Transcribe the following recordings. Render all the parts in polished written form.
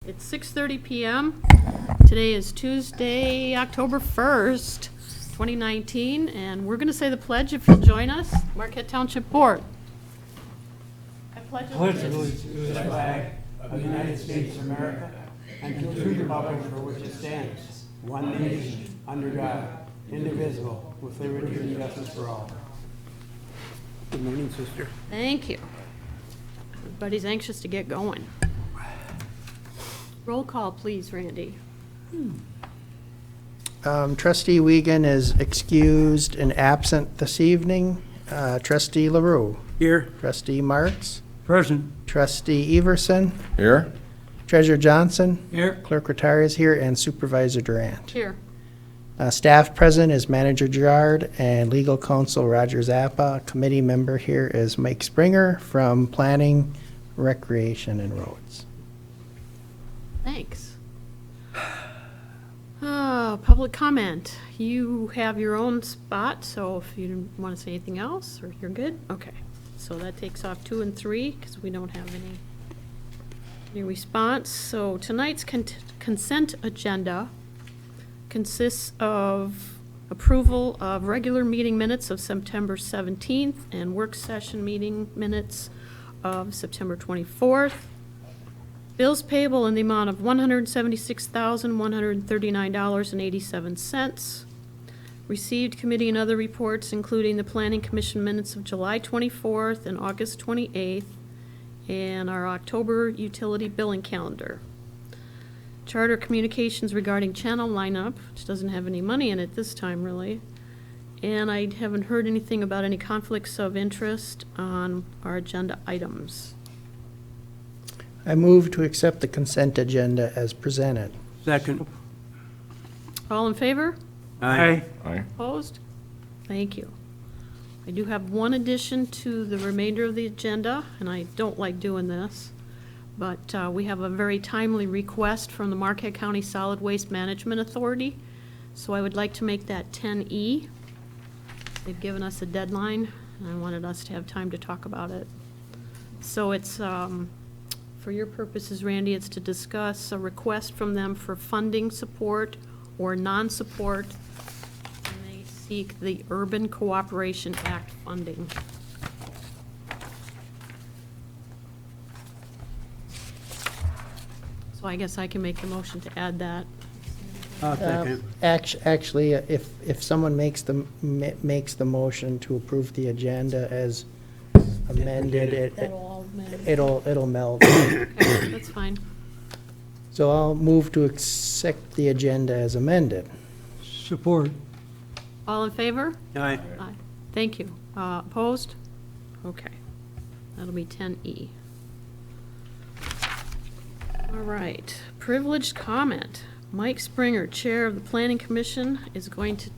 It's 6:30 p.m. Today is Tuesday, October 1st, 2019, and we're going to say the pledge if you'll join us. Marquette Township Board. I pledge allegiance To the flag of the United States of America and to the republic for which it stands, one nation, under God, indivisible, with liberty and justice for all. Good morning, sister. Thank you. Everybody's anxious to get going. Roll call, please, Randy. Trustee Wiegand is excused and absent this evening. Trustee LaRue. Here. Trustee Marks. Present. Trustee Everson. Here? Treasurer Johnson. Here. Clerk Rattari is here, and Supervisor Durant. Here. Staff present is Manager Gerard and Legal Counsel Roger Zappa. Committee member here is Mike Springer from Planning, Recreation, and Roads. Thanks. Public comment. You have your own spot, so if you didn't want to say anything else, or you're good? Okay. So that takes off 2 and 3, because we don't have any response. So tonight's consent agenda consists of approval of regular meeting minutes of September 17th and work session meeting minutes of September 24th. Bills payable in the amount of $176,139.87. Received committee and other reports, including the Planning Commission minutes of July 24th and August 28th, and our October utility billing calendar. Charter communications regarding channel lineup, which doesn't have any money in it this time, really. And I haven't heard anything about any conflicts of interest on our agenda items. I move to accept the consent agenda as presented. Second. All in favor? Aye. Aye. Opposed? Thank you. I do have one addition to the remainder of the agenda, and I don't like doing this, but we have a very timely request from the Marquette County Solid Waste Management Authority, so I would like to make that 10E. They've given us a deadline, and I wanted us to have time to talk about it. So it's, for your purposes, Randy, it's to discuss a request from them for funding support or non-support, and they seek the Urban Cooperation Act funding. So I guess I can make the motion to add that. Second. Actually, if someone makes the motion to approve the agenda as amended, That'll all amend. it'll meld. Okay, that's fine. So I'll move to accept the agenda as amended. Support. All in favor? Aye. Aye. Thank you. Opposed? Okay. That'll be 10E. All right. Privileged comment. Mike Springer, Chair of the Planning Commission, is going to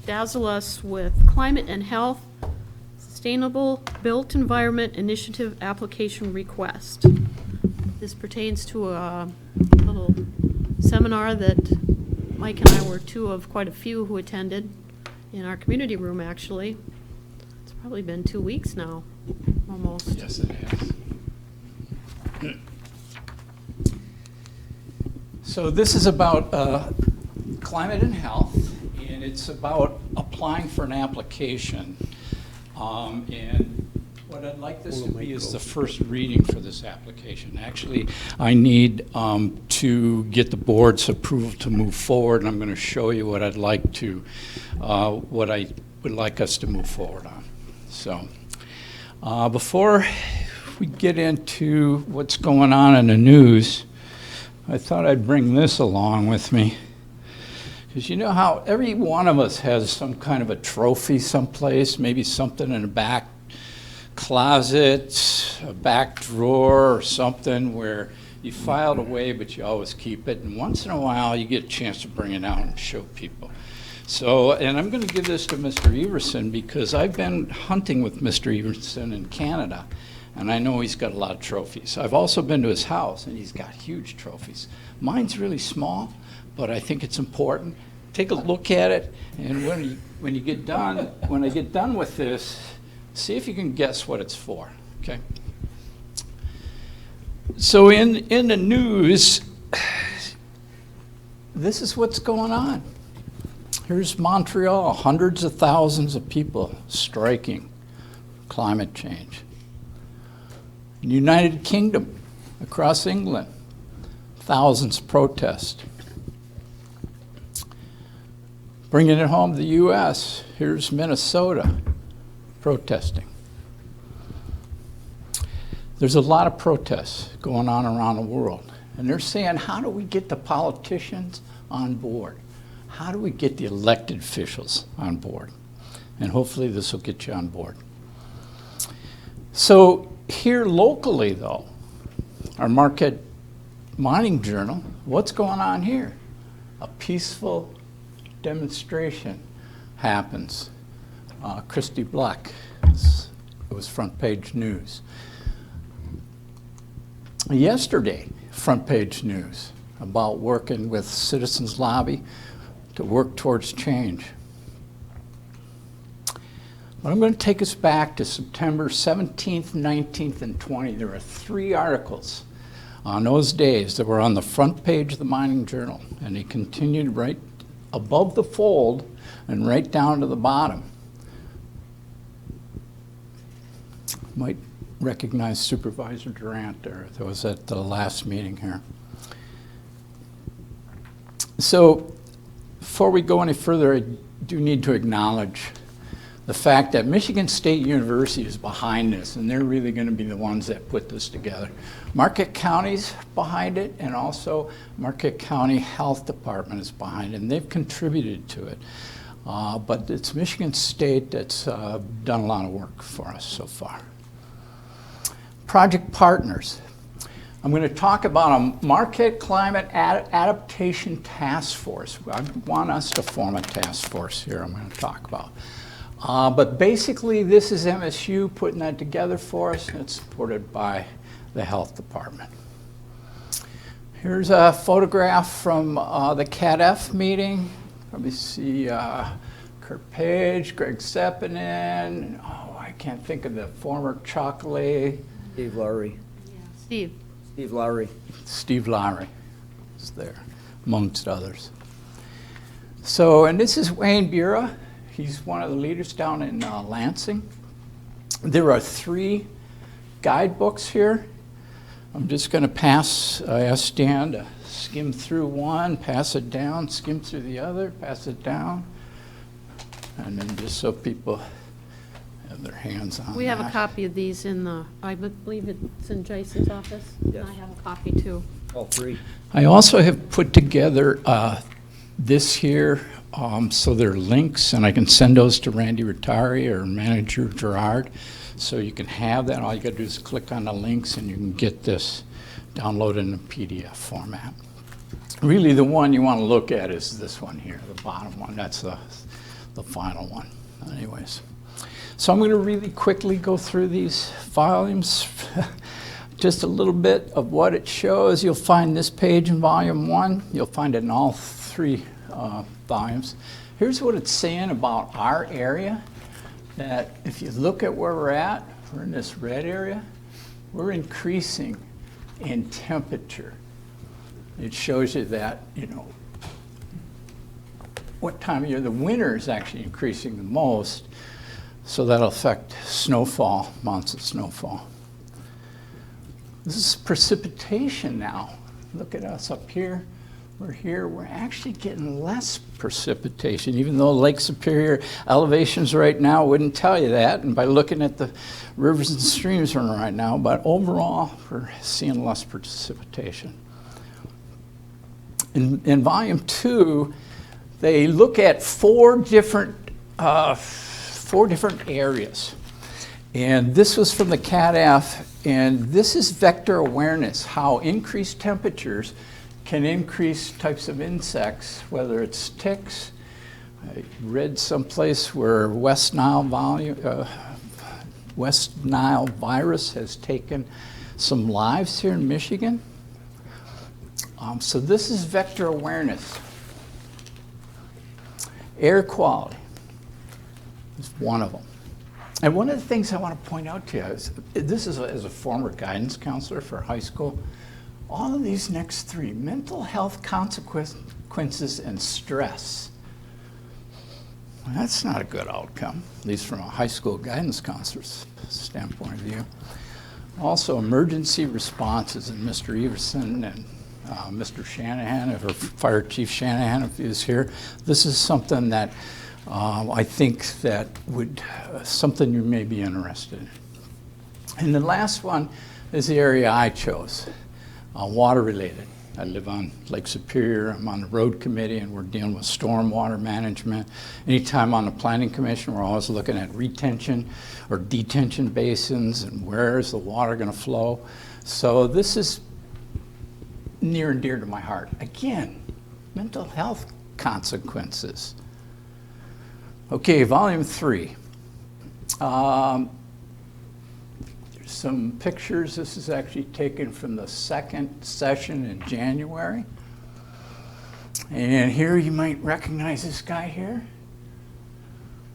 dazzle us with Climate and Health Sustainable Built Environment Initiative Application Request. This pertains to a little seminar that Mike and I were two of quite a few who attended in our community room, actually. It's probably been 2 weeks now, almost. Yes, it has. So this is about climate and health, and it's about applying for an application. And what I'd like this to be is the first reading for this application. Actually, I need to get the board's approval to move forward, and I'm going to show you what I'd like to, what I would like us to move forward on. So before we get into what's going on in the news, I thought I'd bring this along with me. Because you know how every one of us has some kind of a trophy someplace, maybe something in a back closet, a back drawer, or something where you filed away but you always keep it. And once in a while you get a chance to bring it out and show people. So, and I'm going to give this to Mr. Everson because I've been hunting with Mr. Everson in Canada. And I know he's got a lot of trophies. I've also been to his house, and he's got huge trophies. Mine's really small, but I think it's important. Take a look at it, and when you get done, when I get done with this, see if you can guess what it's for. Okay. So in the news, this is what's going on. Here's Montreal, hundreds of thousands of people striking climate change. In the United Kingdom, across England, thousands protest. Bringing it home to the US, here's Minnesota protesting. There's a lot of protests going on around the world. And they're saying, how do we get the politicians on board? How do we get the elected officials on board? And hopefully this will get you on board. So here locally, though, our Marquette Mining Journal, what's going on here? A peaceful demonstration happens. Christy Black, it was front page news. Yesterday, front page news about working with Citizens Lobby to work towards change. But I'm going to take us back to September 17th, 19th, and 20th. There were 3 articles on those days that were on the front page of the Mining Journal, and they continued right above the fold and right down to the bottom. Might recognize Supervisor Durant there. That was at the last meeting here. So before we go any further, I do need to acknowledge the fact that Michigan State University is behind this, and they're really going to be the ones that put this together. Marquette County's behind it, and also Marquette County Health Department is behind it, and they've contributed to it. But it's Michigan State that's done a lot of work for us so far. Project partners. I'm going to talk about a Marquette Climate Adaptation Task Force. I want us to form a task force here I'm going to talk about. But basically, this is MSU putting that together for us, and it's supported by the Health Department. Here's a photograph from the CADF meeting. Let me see Kurt Page, Greg Sepinen, I can't think of the former Chocolate. Steve Lowry. Steve. Steve Lowry. Steve Lowry is there, amongst others. So, and this is Wayne Bura. He's one of the leaders down in Lansing. There are 3 guidebooks here. I'm just going to pass, I asked Dan to skim through one, pass it down, skim through the other, pass it down, and then just so people have their hands on We have a that. copy of these in the, I believe it's in Jason's office. Yes. I have a copy too. All 3. I also have put together this here, so there are links, and I can send those to Randy Rattari or Manager Gerard, so you can have that. All you got to do is click on the links, and you can get this downloaded in a PDF format. Really, the one you want to look at is this one here, the bottom one. That's the final one, anyways. So I'm going to really quickly go through these volumes. Just a little bit of what it shows. You'll find this page in volume 1. You'll find it in all 3 volumes. Here's what it's saying about our area, that if you look at where we're in this red area, we're increasing in temperature. It shows you that, what time of year. The winter is actually increasing the most, so that'll affect snowfall, amounts of snowfall. This is precipitation now. Look at us up here. We're actually getting less precipitation, even though Lake Superior elevations right now wouldn't tell you that, and by looking at the rivers and streams right now, but overall, we're seeing less precipitation. In volume 2, they look at 4 different areas. And this was from the CADF, and this is vector awareness, how increased temperatures can increase types of insects, whether it's ticks. I read someplace where West Nile virus has taken some lives here in Michigan. So this is vector awareness. Air quality is one of them. And one of the things I want to point out to you is, this is as a former guidance counselor for high school, All of these next three, mental health consequences and stress. Well, that's not a good outcome, at least from a high school guidance counselor's standpoint of view. Also, emergency responses, and Mr. Everson and Mr. Shanahan, or Fire Chief Shanahan, if he is here, this is something that I think that would, something you may be interested in. And the last one is the area I chose, water related. I live on Lake Superior, I'm on the road committee, and we're dealing with stormwater management. Anytime on the planning commission, we're always looking at retention or detention basins and where is the water gonna flow. So this is near and dear to my heart. Again, mental health consequences. Okay, volume 3. There's some pictures. This is actually taken from the second session in January. And here you might recognize this guy here.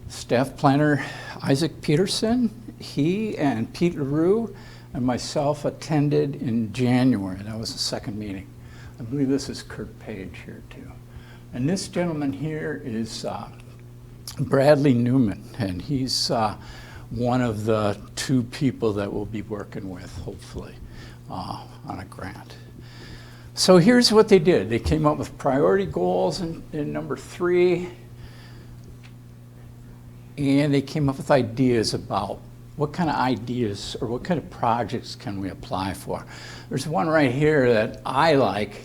Staff planner Isaac Peterson. He and Pete LaRue and myself attended in January. That was the second meeting. I believe this is Kurt Page here too. And this gentleman here is Bradley Newman, and he's one of the 2 people that we'll be working with, hopefully, on a grant. So here's what they did. They came up with priority goals in number 3, and they came up with ideas about what kind of ideas or what kind of projects can we apply for. There's one right here that I like.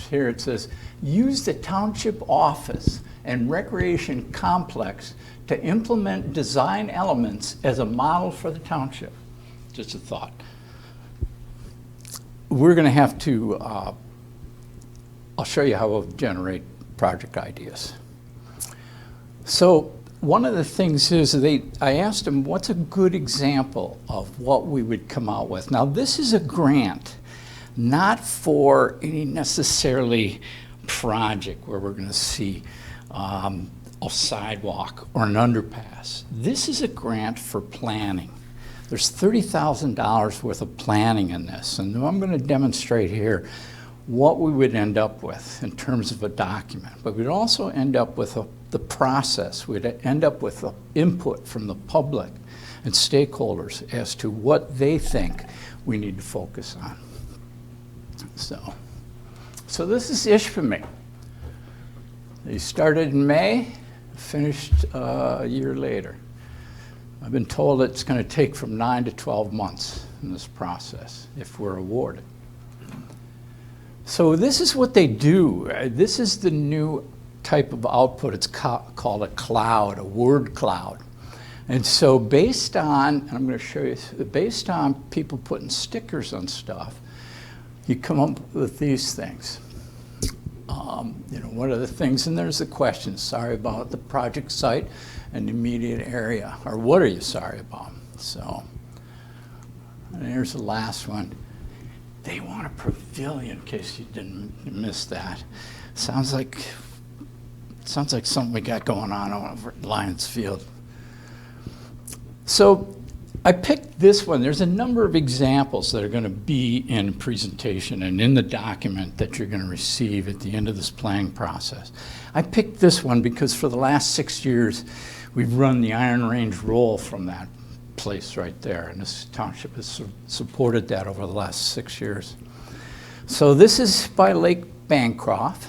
Here it says, use the township office and recreation complex to implement design elements as a model for the township. Just a thought. We're going to have to, I'll show you how we'll generate project ideas. So one of the things is I asked them, what's a good example of what we would come out with? Now this is a grant, not for any necessarily project where we're going to see a sidewalk or an underpass. This is a grant for planning. There's $30,000 worth of planning in this, and I'm going to demonstrate here what we would end up with in terms of a document. But we'd also end up with the process. We'd end up with the input from the public and stakeholders as to what they think we need to focus on. So this is ISHPME. They started in May, finished a year later. I've been told it's going to take from 9 to 12 months in this process if we're awarded. So this is what they do. This is the new type of output. It's called a cloud, a word cloud. And so based on, and I'm going to show you, based on people putting stickers on stuff, you come up with these things. What are the things? And there's the questions. Sorry about the project site and the immediate area. Or what are you sorry about? So, and here's the last one. They want a pavilion, in case you didn't miss that. Sounds like something we got going on over at Lions Field. So I picked this one. There's a number of examples that are going to be in the presentation and in the document that you're going to receive at the end of this planning process. I picked this one because for the last 6 years, we've run the Iron Range roll from that place right there, and this township has supported that over the last 6 years. So this is by Lake Bancroft.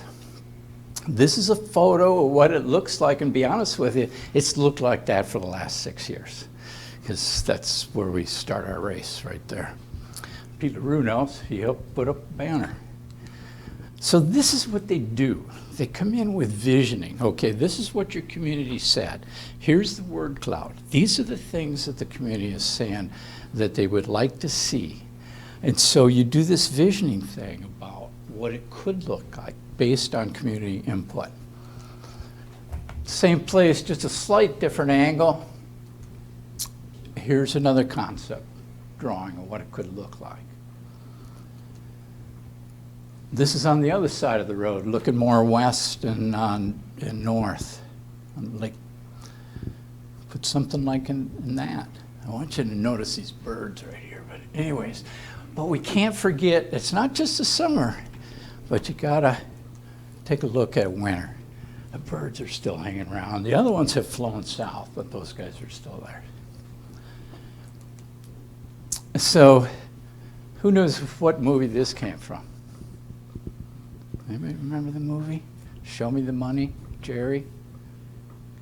This is a photo of what it looks like, and to be honest with you, it's looked like that for the last 6 years, because that's where we start our race right there. Pete LaRue knows, he helped put up a banner. So this is what they do. They come in with visioning. Okay, this is what your community said. Here's the word cloud. These are the things that the community is saying that they would like to see. And so you do this visioning thing about what it could look like based on community input. Same place, just a slight different angle. Here's another concept drawing of what it could look like. This is on the other side of the road, looking more west and north. Like, put something like in that. I want you to notice these birds right here. But anyways, But we can't forget, it's not just the summer, but you gotta take a look at winter. The birds are still hanging around. The other ones have flown south, but those guys are still there. So, who knows what movie this came from? Anybody remember the movie? Show Me the Money, Jerry?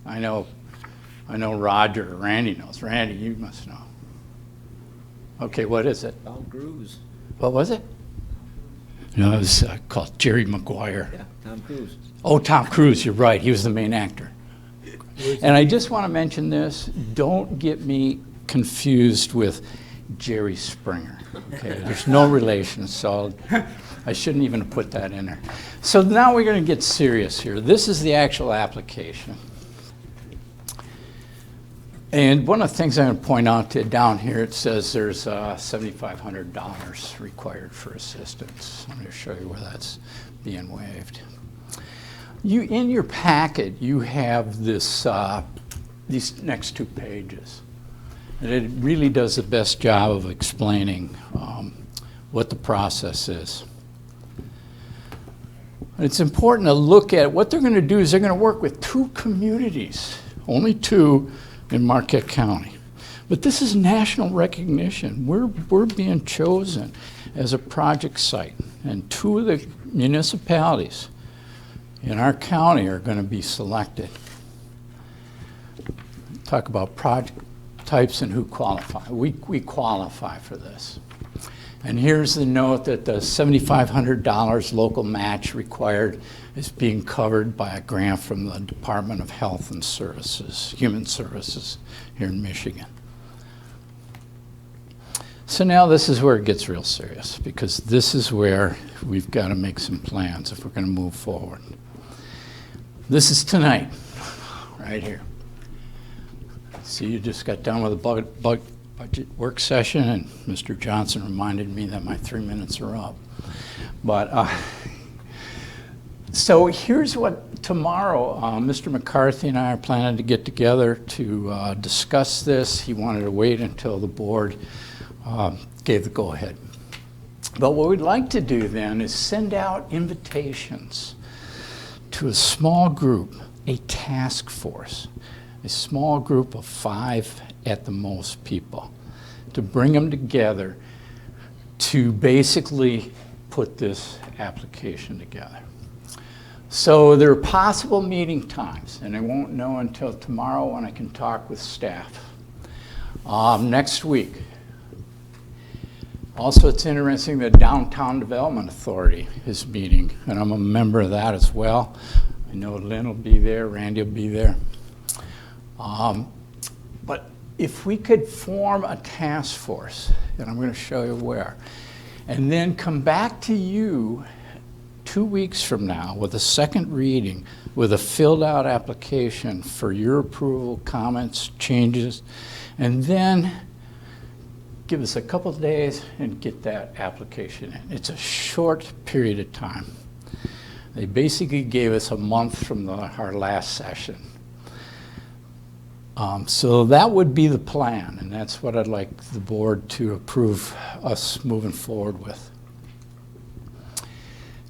I know Roger or Randy knows. Randy, you must know. Okay, what is it? Tom Cruise. What was it? No, it was called Jerry Maguire. Yeah, Tom Cruise. Oh, Tom Cruise, you're right. He was the main actor. And I just want to mention this. Don't get me confused with Jerry Springer. Okay, there's no relation, so I shouldn't even have put that in there. So now we're going to get serious here. This is the actual application. And one of the things I'm going to point out down here, it says there's $7,500 required for assistance. I'm going to show you where that's being waived. In your packet, you have this, these next 2 pages. And it really does the best job of explaining what the process is. And it's important to look at what they're going to do is they're going to work with 2 communities, only 2 in Marquette County. But this is national recognition. We're being chosen as a project site, and 2 of the municipalities in our county are going to be selected. Talk about project types and who qualify. We qualify for this. And here's the note that the $7,500 local match required is being covered by a grant from the Department of Health and Services, Human Services here in Michigan. So now this is where it gets real serious, because this is where we've got to make some plans if we're going to move forward. This is tonight, right here. See, you just got done with a budget work session, and Mr. Johnson reminded me that my 3 minutes are up. But so here's what tomorrow, Mr. McCarthy and I are planning to get together to discuss this. He wanted to wait until the board gave the go-ahead. But what we'd like to do then is send out invitations to a small group, a task force, a small group of 5 at the most people, to bring them together to basically put this application together. So there are possible meeting times, and I won't know until tomorrow when I can talk with staff. Next week. Also, it's interesting that Downtown Development Authority is meeting, and I'm a member of that as well. I know Lynn will be there, Randy will be there. But if we could form a task force, and I'm going to show you where, and then come back to you 2 weeks from now with a second reading, with a filled out application for your approval, comments, changes, and then give us a couple of days and get that application in. It's a short period of time. They basically gave us a month from our last session. So that would be the plan, and that's what I'd like the board to approve us moving forward with.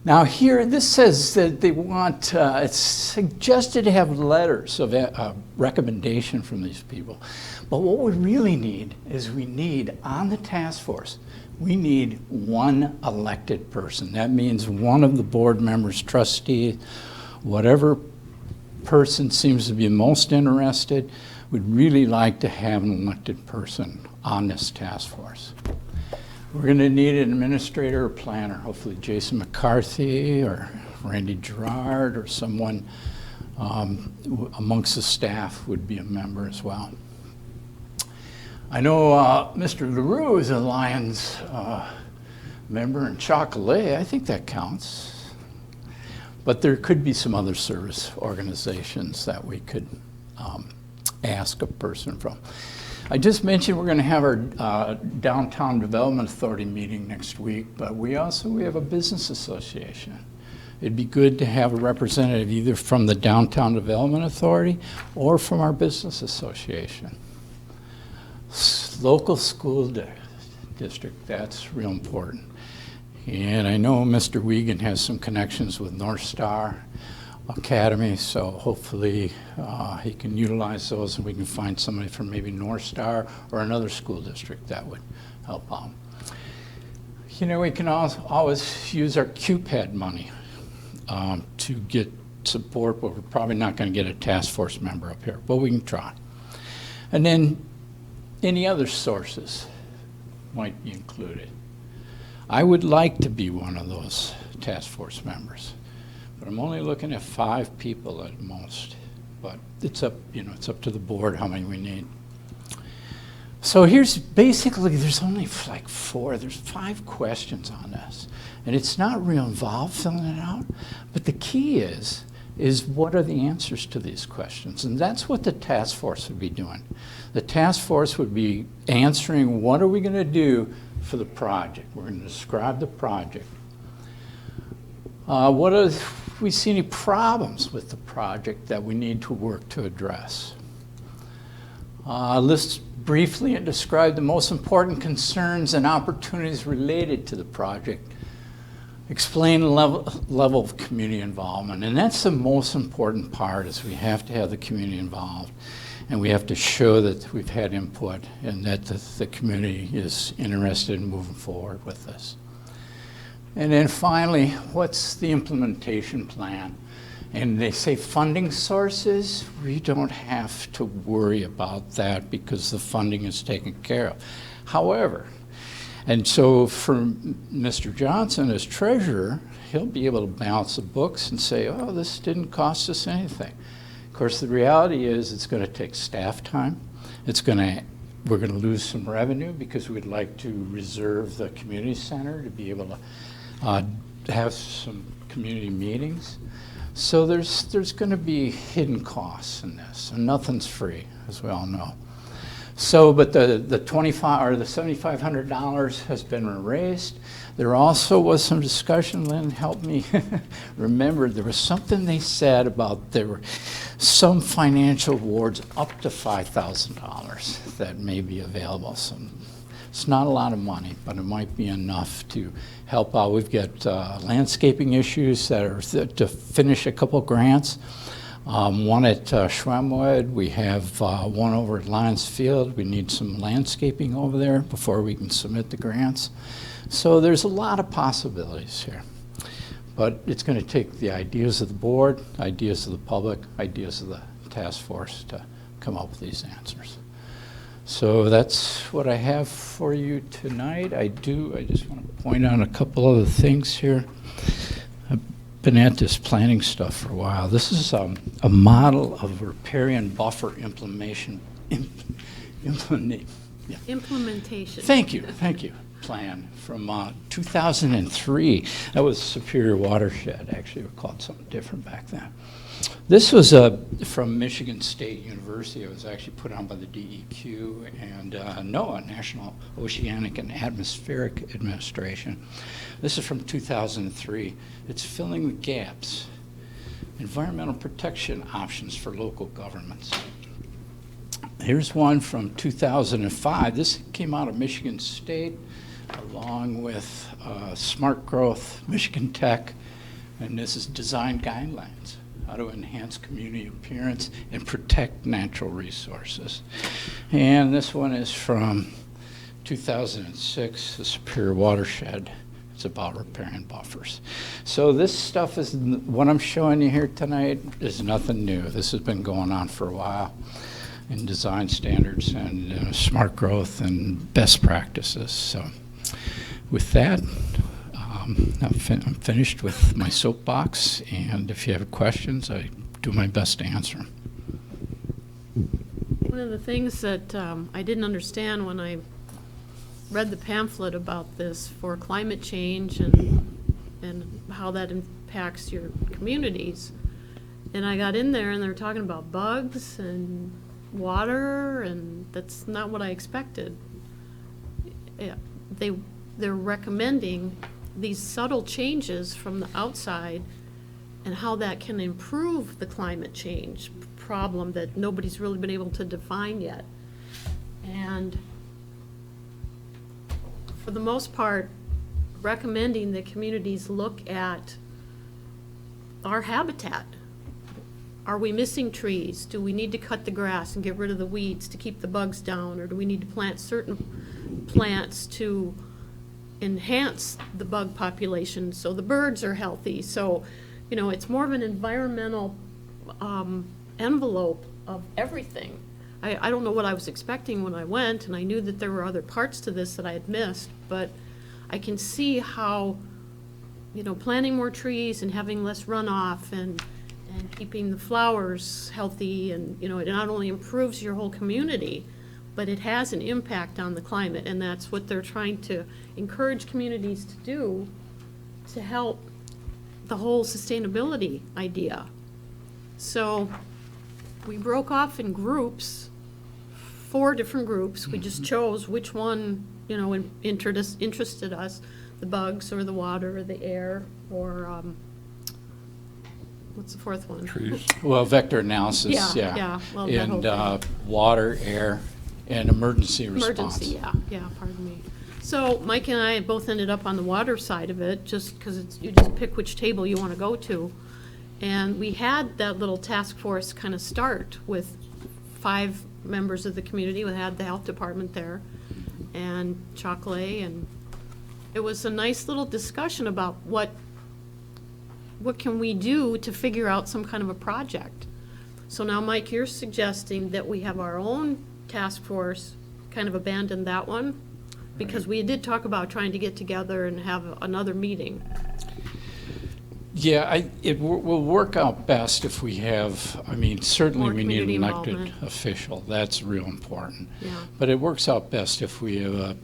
Now here, this says that they want, it's suggested to have letters of recommendation from these people. But what we really need is we need, on the task force, we need 1 elected person. That means one of the board members, trustees, whatever person seems to be most interested, we'd really like to have an elected person on this task force. We're going to need an administrator or planner, hopefully Jason McCarthy or Randy Gerard or someone amongst the staff would be a member as well. I know Mr. LaRue is a Lions member in Chocolate. I think that counts. But there could be some other service organizations that we could ask a person from. I just mentioned we're going to have our Downtown Development Authority meeting next week, but we have a business association. It'd be good to have a representative either from the Downtown Development Authority or from our business association. Local school district. That's real important. And I know Mr. Wiegand has some connections with North Star Academy, so hopefully he can utilize those and we can find somebody from maybe North Star or another school district that would help out. You know, we can always use our QPAD money to get support, but we're probably not going to get a task force member up here, but we can try. And then any other sources might be included. I would like to be one of those task force members, but I'm only looking at 5 people at most. But it's up, you know, it's up to the board how many we need. So here's basically, there's only like 5 questions on this. And it's not real involved filling it out, but the key is what are the answers to these questions? And that's what the task force would be doing. The task force would be answering what are we going to do for the project. We're going to describe the project. We see any problems with the project that we need to work to address. List briefly and describe the most important concerns and opportunities related to the project. Explain the level of community involvement, and that's the most important part, is we have to have the community involved, and we have to show that we've had input and that the community is interested in moving forward with this. And then finally, what's the implementation plan? And they say funding sources, we don't have to worry about that because the funding is taken care of. However, and so for Mr. Johnson as treasurer, he'll be able to balance the books and say, oh, this didn't cost us anything. Of course, the reality is it's going to take staff time. We're going to lose some revenue because we'd like to reserve the community center to be able to have some community meetings. So there's going to be hidden costs in this, and nothing's free, as we all know. So, but the $7,500 has been raised. There also was some discussion. Lynn helped me remember. There was something they said about there were some financial awards up to $5,000 that may be available. So it's not a lot of money, but it might be enough to help out. We've got landscaping issues that are to finish a couple grants. One at Schwemmwood. We have one over at Lions Field. We need some landscaping over there before we can submit the grants. So there's a lot of possibilities here. But it's going to take the ideas of the board, ideas of the public, ideas of the task force to come up with these answers. So that's what I have for you tonight. I just want to point out a couple other things here. I've been at this planning stuff for a while. This is a model of riparian buffer implementation. Implementation. Thank you. Plan from 2003. That was Superior Watershed. Actually, we called it something different back then. This was from Michigan State University. It was actually put on by the DEQ and NOAA, National Oceanic and Atmospheric Administration. This is from 2003. It's filling the gaps. Environmental protection options for local governments. Here's one from 2005. This came out of Michigan State along with Smart Growth, Michigan Tech, and this is design guidelines. How to enhance community appearance and protect natural resources. And this one is from 2006, the Superior Watershed. It's about riparian buffers. So this stuff is, what I'm showing you here tonight is nothing new. This has been going on for a while in design standards and smart growth and best practices. So with that, I'm finished with my soapbox, and if you have questions, I do my best to answer them. One of the things that I didn't understand when I read the pamphlet about this for climate change and how that impacts your communities, and I got in there and they were talking about bugs and water, and that's not what I expected. They're recommending these subtle changes from the outside and how that can improve the climate change problem that nobody's really been able to define yet. And for the most part, recommending that communities look at our habitat. Are we missing trees? Do we need to cut the grass and get rid of the weeds to keep the bugs down? Or do we need to plant certain plants to enhance the bug population so the birds are healthy? So, you know, it's more of an environmental envelope of everything. I don't know what I was expecting when I went, and I knew that there were other parts to this that I had missed, but I can see how, you know, planting more trees and having less runoff and keeping the flowers healthy, and, you know, it not only improves your whole community, but it has an impact on the climate, and that's what they're trying to encourage communities to do to help the whole sustainability idea. So we broke off in groups, 4 different groups. We just chose which one, you know, interested us, the bugs or the water or the air or, what's the 4th one? Trees. Well, vector analysis, Yeah, yeah. well, that whole And water, air, and emergency response. Emergency, yeah, pardon me. So Mike and I both ended up on the water side of it, just because you just pick which table you want to go to. And we had that little task force kind of start with 5 members of the community. We had the health department there and Chocolate, and it was a nice little discussion about what can we do to figure out some kind of a project. So now, Mike, you're suggesting that we have our own task force, kind of abandon that one? Because we did talk about trying to get together and have another meeting. Yeah, it will work out best if we have, I mean, certainly More we need an community elected involvement. official. That's real important. Yeah. But it works out best if we have,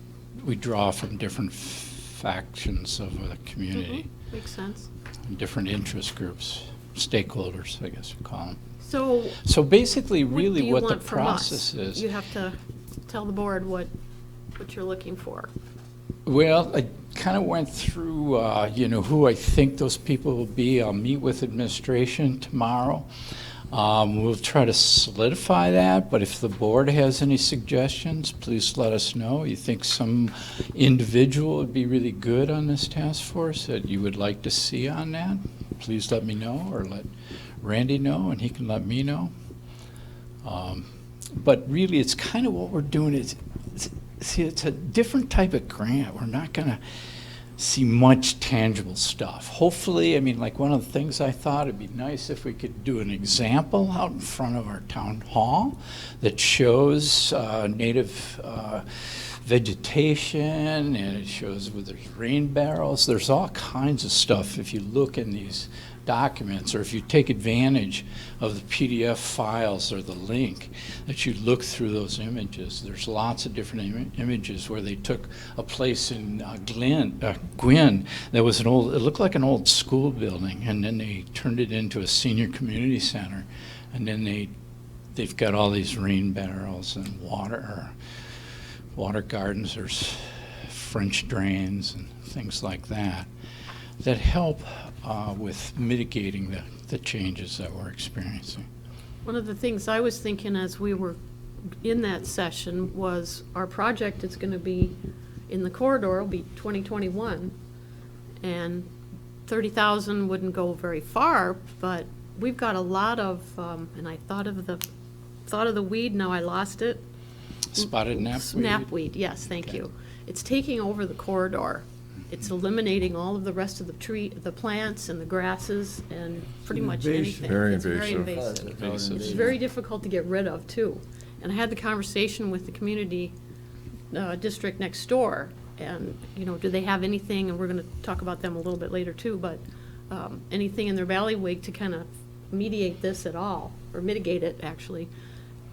we draw from different factions of the community, Makes sense. different interest groups, stakeholders, I guess we call them. So So basically, what do really you what the want from us? process is. You have to tell the board what you're looking for. Well, I kind of went through, you know, who I think those people will be. I'll meet with administration tomorrow. We'll try to solidify that, but if the board has any suggestions, please let us know. You think some individual would be really good on this task force that you would like to see on that, please let me know, or let Randy know, and he can let me know. But really, it's kind of what we're doing is, see, it's a different type of grant. We're not going to see much tangible stuff. Hopefully, I mean, like one of the things I thought it'd be nice if we could do an example out in front of our town hall that shows native vegetation, and it shows where there's rain barrels. There's all kinds of stuff if you look in these documents, or if you take advantage of the PDF files or the link, that you look through those images. There's lots of different images where they took a place in Gwyn that was an old, it looked like an old school building, and then they turned it into a senior community center, and then they've got all these rain barrels and water gardens. There's French drains and things like that that help with mitigating the changes that we're experiencing. One of the things I was thinking as we were in that session was our project is going to be in the corridor, will be 2021, and 30,000 wouldn't go very far, but we've got a lot of, and I thought of the weed, now I lost it. Spotted knapweed? Knapweed, yes, thank you. It's taking over the corridor. It's eliminating all of the rest of the plants and the grasses and pretty much anything. Very It's very invasive. invasive. It's very difficult to get rid of, too. And I had the conversation with the community district next door, and, you know, do they have anything, and we're going to talk about them a little bit later, too, but anything in their bailiwick to kind of mediate this at all, or mitigate it, actually.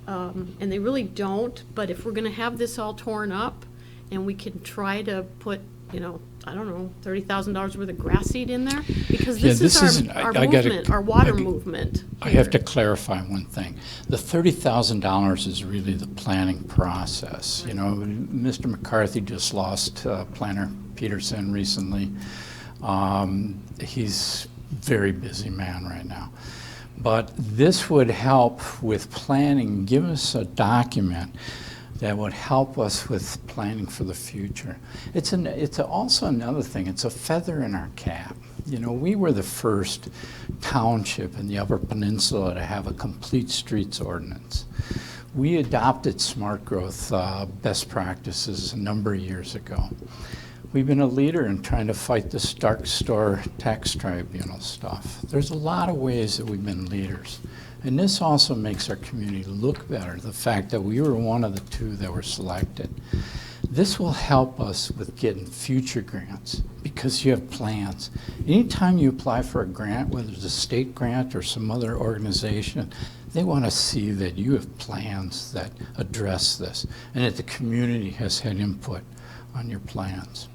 And they really don't, but if we're going to have this all torn up, and we can try to put, you know, I don't know, $30,000 worth of grass seed in there? Because Yeah, this this is isn't- our I gotta- movement, our water I- movement. I have to here. clarify one thing. The $30,000 is really the planning process. You know, Mr. McCarthy just lost Planner Peterson recently. He's a very busy man right now. But this would help with planning, give us a document that would help us with planning for the future. It's also another thing, it's a feather in our cap. You know, we were the first township in the Upper Peninsula to have a complete streets ordinance. We adopted smart growth best practices a number of years ago. We've been a leader in trying to fight this dark store tax tribunal stuff. There's a lot of ways that we've been leaders. And this also makes our community look better, the fact that we were one of the 2 that were selected. This will help us with getting future grants because you have plans. Anytime you apply for a grant, whether it's a state grant or some other organization, they want to see that you have plans that address this and that the community has had input on your plans.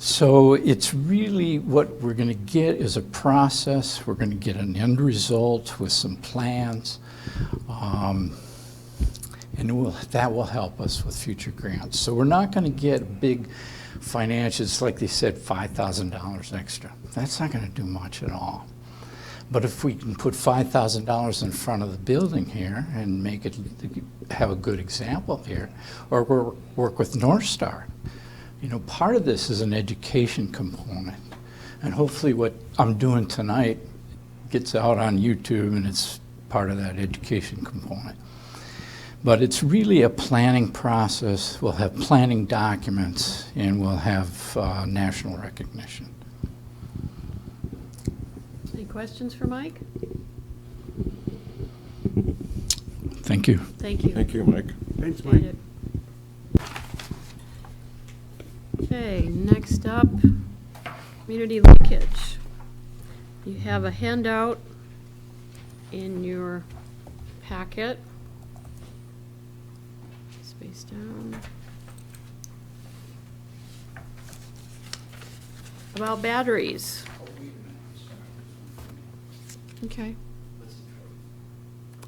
So it's really what we're going to get is a process. We're going to get an end result with some plans. And that will help us with future grants. So we're not going to get big financials, like they said, $5,000 extra. That's not going to do much at all. But if we can put $5,000 in front of the building here and make it have a good example here, or work with North Star. You know, part of this is an education component. And hopefully what I'm doing tonight gets out on YouTube and it's part of that education component. But it's really a planning process. We'll have planning documents and we'll have national recognition. Any questions for Mike? Thank you. Thank you. Thank you, Mike. Thanks, Appreciate Mike. it. Okay, next up, community linkage. You have a handout in your packet. Space down. About batteries. Okay.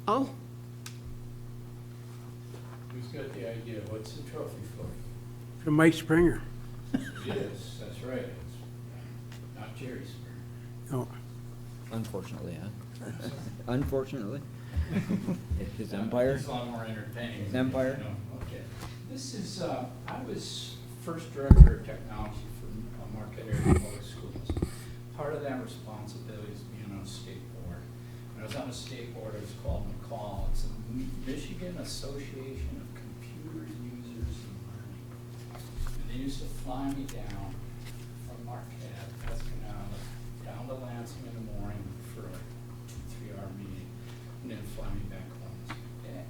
Oh, Who's got the idea? What's the trophy for? From Mike Springer. It is, that's right. It's not Jerry Springer. Oh, Unfortunately, huh? Unfortunately. His empire? It's a lot more entertaining. His empire? You know, okay. This is, I was first director of technology for Marquette area public schools. Part of that responsibility is being on a state board. When I was on a state board, it was called McCall. It's the Michigan Association of Computer Users and Learning. And they used to fly me down from Marquette, Escanaba, down to Lansing in the morning for a 2-3 hour meeting, and then fly me back home the same day.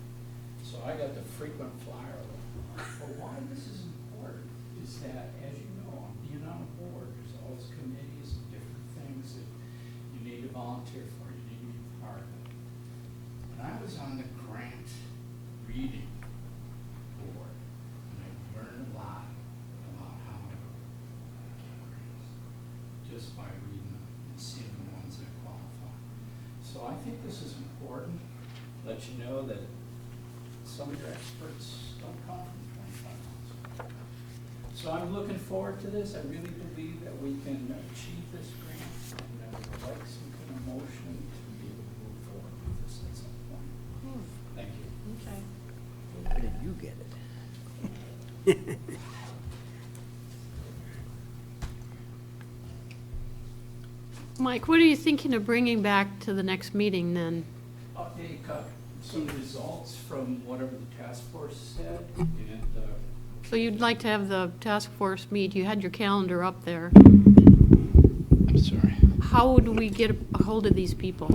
So I got the frequent flyer list. But why this is important is that, as you know, being on a board, there's always committees and different things that you need to volunteer for, you need to be part of. When I was on the grant reading board, and I learned a lot about how to just by reading them and seeing the ones that qualify. So I think this is important. Let you know that some of your experts don't come from 25 months. So I'm looking forward to this. I really believe that we can achieve this grant, and I would like some kind of motion to be able to move forward with this at some point. Thank you. okay. Where did you get it? Mike, what are you thinking of bringing back to the next meeting then? Update some results from whatever the task force said, and So you'd like to have the task force meet, you had your calendar up there. I'm sorry. How would we get a hold of these people?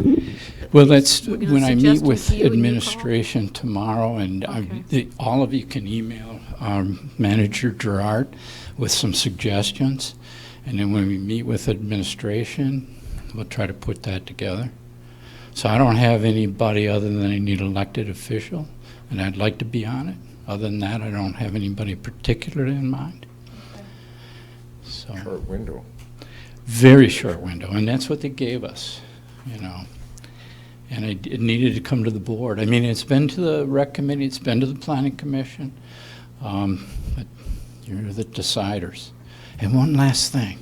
Well, that's We're gonna when I meet suggest them with to you and you call? administration tomorrow, and Okay. all of you can email Manager Gerard with some suggestions. And then when we meet with administration, we'll try to put that together. So I don't have anybody other than any elected official, and I'd like to be on it. Other than that, I don't have anybody particular in mind. So. Short window. Very short window, and that's what they gave us, you know. And it needed to come to the board. I mean, it's been to the rec committee, it's been to the planning commission, but you're the deciders. And one last thing,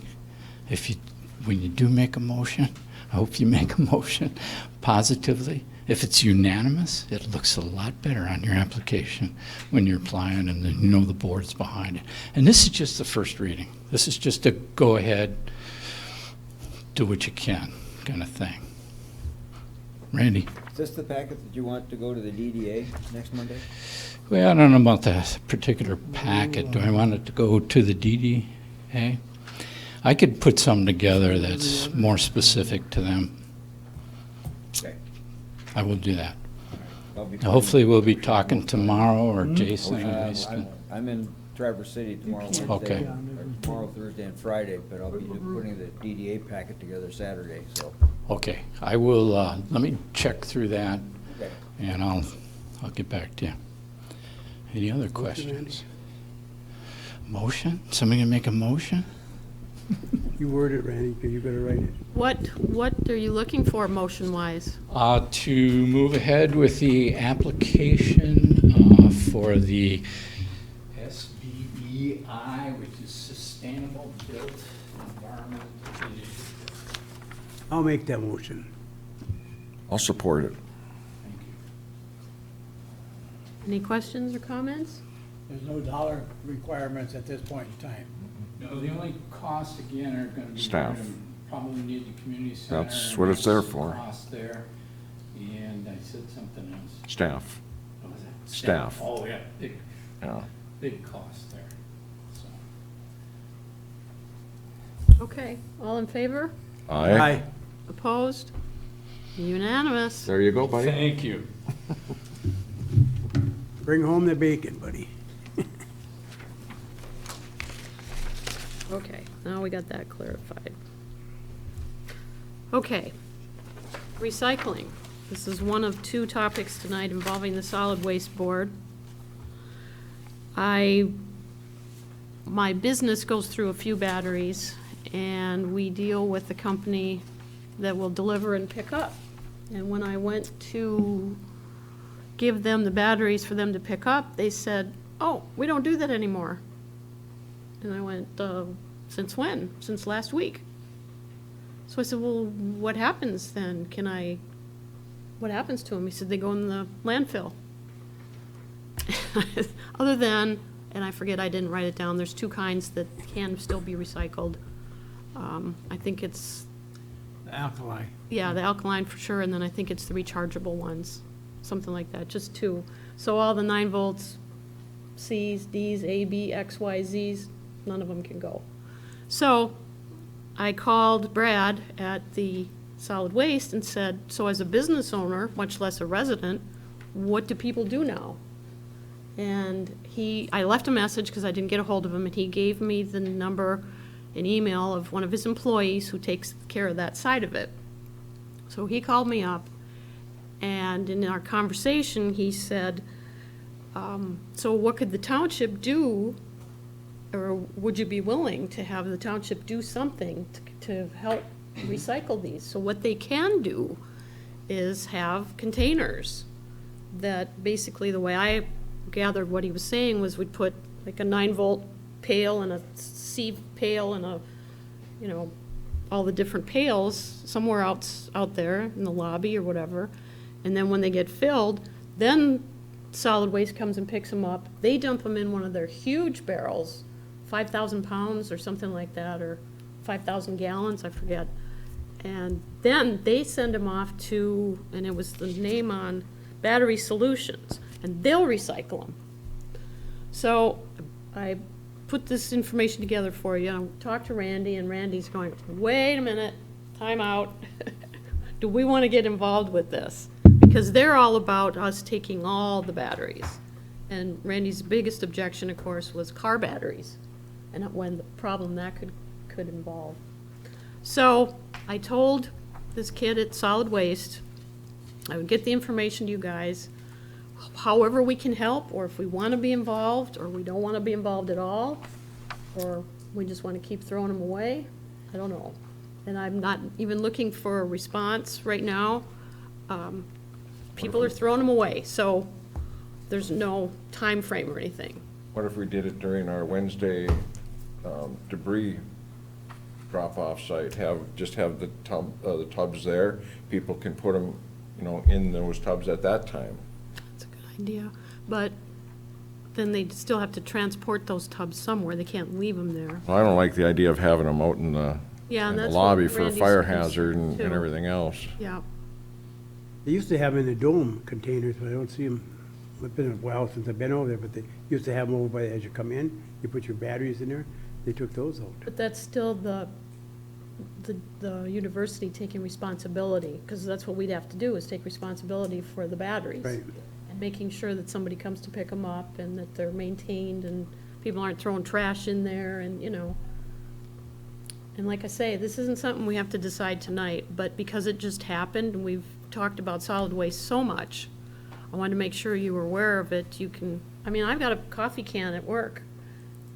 when you do make a motion, I hope you make a motion positively, If it's unanimous, it looks a lot better on your application when you're applying and then you know the board's behind it. And this is just the first reading. This is just a go ahead, do what you can kind of thing. Randy? Is this the packet that you want to go to the DDA next Monday? Well, I don't know about that particular packet. Do I want it to go to the DDA? I could put something together that's more specific to them. Okay. I will do that. I'll be Hopefully, we'll be talking tomorrow, or Jason. at least. I'm in Traverse City tomorrow, Wednesday. Okay. Or tomorrow, Thursday, and Friday, but I'll be putting the DDA packet together Saturday, so. Okay, I will, let me check through that, Okay. and I'll get back to you. Any other questions? Motion? Somebody gonna make a motion? You word it, Randy, because you better write it. What are you looking for motion-wise? To move ahead with the application for the SBEI, which is Sustainable Built Environment Initiative. I'll make that motion. I'll support it. Thank you. Any questions or comments? There's no dollar requirements at this point in time. No, the only costs again are gonna be. Staff. we're gonna Probably need the community center. That's and what it's there there's for. Cost there, and I said something else. Staff, What was that? Staff. Oh, yeah, big, yeah. big cost there, so. Okay, all in favor? Aye. Opposed? Unanimous. There you go, buddy. Thank you. Bring home the bacon, buddy. Okay, now we got that clarified. Okay, recycling. This is one of two topics tonight involving the solid waste board. My business goes through a few batteries, and we deal with the company that will deliver and pick up. And when I went to give them the batteries for them to pick up, they said, "Oh, we don't do that anymore." And I went, since when? Since last week. So I said, well, what happens then? What happens to them? He said, they go in the landfill. Other than, and I forget, I didn't write it down, there's two kinds that can still be recycled. I think it's, Alkali. yeah, the alkaline for sure, and then I think it's the rechargeable ones, something like that, just two. So all the 9 volts, C's, D's, A, B, X, Y, Z's, none of them can go. So I called Brad at the solid waste and said, so as a business owner, much less a resident, what do people do now? And I left a message because I didn't get a hold of him, and he gave me the number, an email of one of his employees who takes care of that side of it. So he called me up, and in our conversation, he said, so what could the township do, or would you be willing to have the township do something to help recycle these? So what they can do is have containers that basically, the way I gathered what he was saying was we'd put like a 9-volt pail and a C pail and a, all the different pails somewhere out there in the lobby or whatever. And then when they get filled, then solid waste comes and picks them up. They dump them in one of their huge barrels, 5,000 pounds or something like that, or 5,000 gallons, I forget. And then they send them off to, and it was the name on Battery Solutions, and they'll recycle them. So I put this information together for you. I talked to Randy, and Randy's going, wait a minute, time out. Do we want to get involved with this? Because they're all about us taking all the batteries. And Randy's biggest objection, of course, was car batteries, and when the problem that could involve. So I told this kid at Solid Waste I would get the information to you guys, however we can help, or if we want to be involved, or we don't want to be involved at all, or we just want to keep throwing them away. I don't know. And I'm not even looking for a response right now. People are throwing them away, so there's no time frame or anything. What if we did it during our Wednesday debris drop-off site? Just have the tubs there. People can put them you know, in those tubs at that time. That's a good idea. But then they'd still have to transport those tubs somewhere. They can't leave them there. Well, I don't like the idea of having them out in the, Yeah, in and the that's what lobby for a Randy's fire concerned hazard and too. everything else. Yeah. They used to have them in the dome containers, but I don't see them. It's been a while since I've been over there, but they used to have them over by, as you come in, you put your batteries in there. They took those out. But that's still the university taking responsibility, because that's what we'd have to do, is take responsibility for the batteries. Right. And making sure that somebody comes to pick them up and that they're maintained and people aren't throwing trash in there and, you know. And like I say, this isn't something we have to decide tonight, but because it just happened and we've talked about solid waste so much, I wanted to make sure you were aware of it. You can, I mean, I've got a coffee can at work.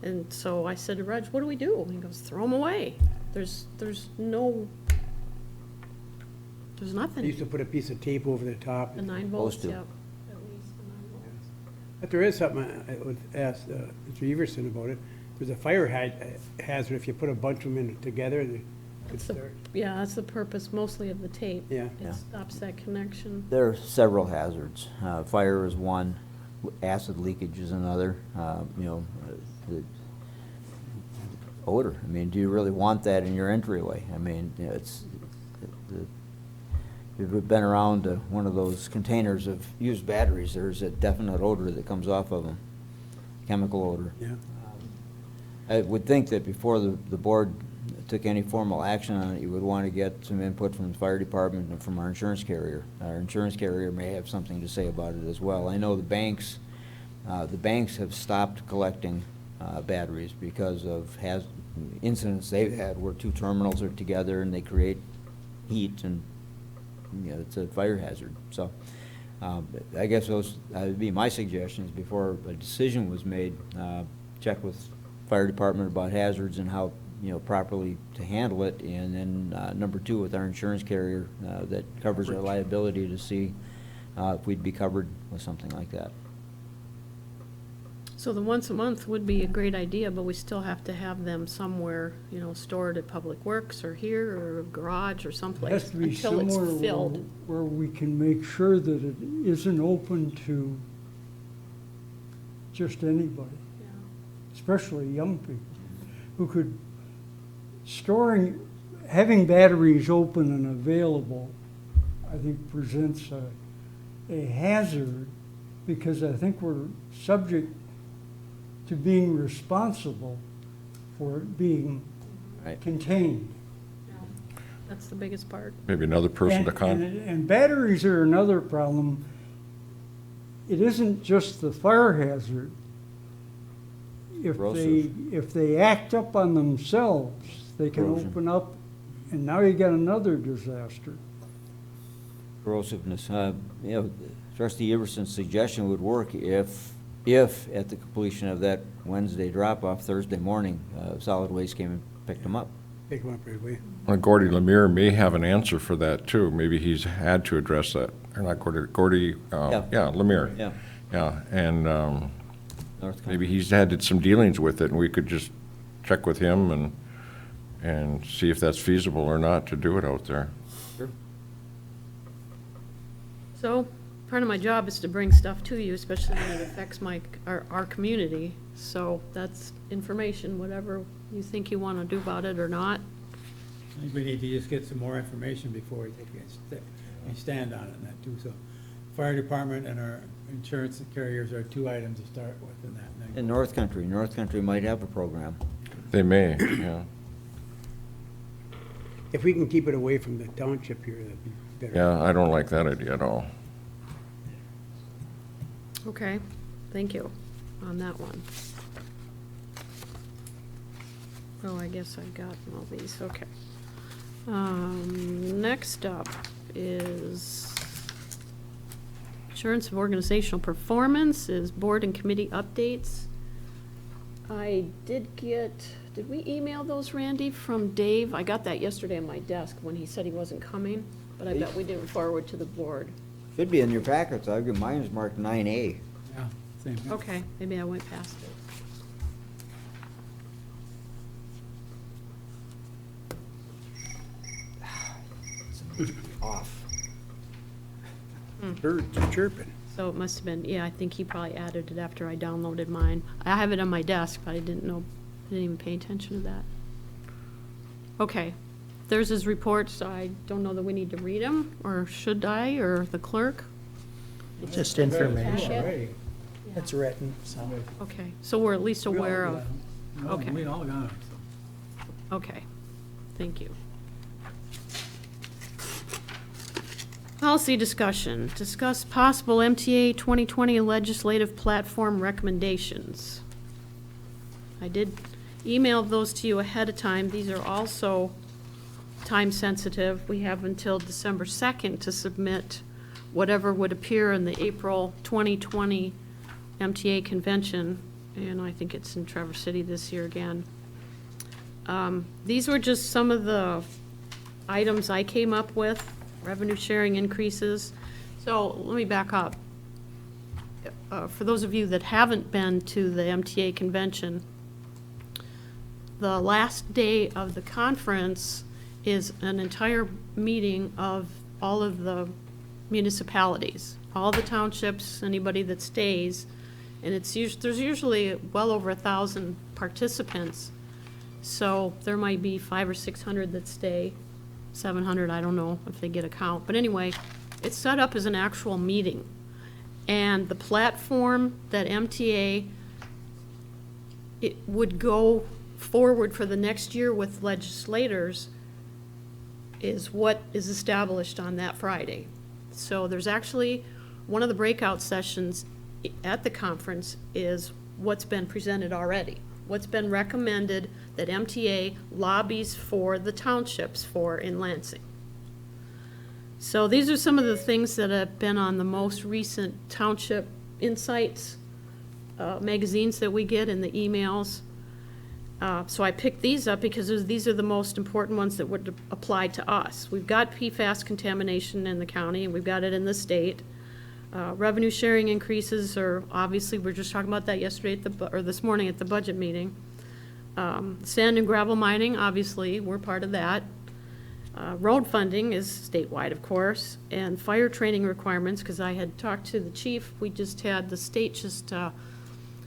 And so I said to Reg, what do we do? And he goes, throw them away. There's nothing. They used to put a piece of tape over the top. The 9 volts, Supposed to. yep. At least the 9 volts. But there is something I would ask Mr. Everson about it. There's a fire hazard if you put a bunch of them in together. They could That's the- start. Yeah, that's the purpose mostly of the tape. Yeah. It stops that connection. There are several hazards. Fire is one, acid leakage is another, you know, the odor. I mean, do you really want that in your entryway? I mean, you know, it's, if you've been around one of those containers of used batteries, there's a definite odor that comes off of them, chemical odor. Yeah. I would think that before the board took any formal action on it, you would want to get some input from the fire department and from our insurance carrier. Our insurance carrier may have something to say about it as well. I know the banks have stopped collecting batteries because of incidents they've had where two terminals are together and they create heat and, you know, it's a fire hazard. So I guess those would be my suggestions before a decision was made. Check with fire department about hazards and how, you know, properly to handle it, and then number two, with our insurance carrier that covers our liability, to see if we'd be covered with something like that. So the once a month would be a great idea, but we still have to have them somewhere, you know, stored at Public Works or here or a garage or It has someplace to be until it's somewhere filled. where we can make sure that it isn't open to just anybody, Yeah. especially young people, who could, having batteries open and available, I think presents a hazard, because I think we're subject to being responsible for it being Right. contained. That's the biggest part. Maybe another person to And batteries are another problem. It isn't just the fire hazard. Corrosive. If they act up on themselves, they can Corrosion. open up, and now you got another disaster. Corrosiveness, you know, Trustee Everson's suggestion would work if at the completion of that Wednesday drop-off, Thursday morning, solid waste came and picked them up. Pick them up right away. Well, Gordy Lemire may have an answer for that too. Maybe he's had to address that, or not Gordy, Yeah. Lemire. Yeah. Yeah, and North Country. maybe he's had some dealings with it, and we could just check with him and see if that's feasible or not to do it out there. Sure. So, part of my job is to bring stuff to you, especially when it affects our community. So that's information, whatever you think you want to do about it or not. I think we need to just get some more information before we take a stand on it and that too. So fire department and our insurance carriers are two items to start with in that. and then- In North Country might have a program. They may, yeah. If we can keep it away from the township here, that'd be better. Yeah, I don't like that idea at all. Okay, thank you on that one. Oh, I guess I've got all these, okay. Next up is assurance of organizational performance is board and committee updates. I did we email those, Randy, from Dave? I got that yesterday on my desk when he said he wasn't coming, but I bet we didn't forward to the board. Should be in your packets. Mine is marked 9A. Yeah, same. here. Okay, maybe I went past it. Off. Birds are chirping. So it must have been, yeah, I think he probably added it after I downloaded mine. I have it on my desk, but I didn't even pay attention to that. Okay, there's his report, so I don't know that we need to read them, or should I, or the clerk? Just information. Packet? It's written, so. Okay, so we're at least aware of, okay. We all got it, so. Okay, thank you. Policy discussion. Discuss possible MTA 2020 legislative platform recommendations. I did email those to you ahead of time. These are also time sensitive. We have until December 2nd to submit whatever would appear in the April 2020 MTA convention, and I think it's in Traverse City this year again. These were just some of the items I came up with. Revenue sharing increases. So let me back up. For those of you that haven't been to the MTA convention, the last day of the conference is an entire meeting of all of the municipalities, all the townships, anybody that stays, and there's usually well over 1,000 participants. So there might be 500 or 600 that stay. 700, I don't know if they get a count. But anyway, it's set up as an actual meeting. And the platform that MTA, it would go forward for the next year with legislators is what is established on that Friday. So there's actually, one of the breakout sessions at the conference is what's been presented already. What's been recommended that MTA lobbies for the townships for in Lansing. So these are some of the things that have been on the most recent Township Insights magazines that we get in the emails. So I picked these up because these are the most important ones that would apply to us. We've got PFAS contamination in the county, and we've got it in the state. Revenue sharing increases are, obviously, we were just talking about that yesterday or this morning at the budget meeting. Sand and gravel mining, obviously, we're part of that. Road funding is statewide, of course, and fire training requirements, because I had talked to the chief. We just had the state just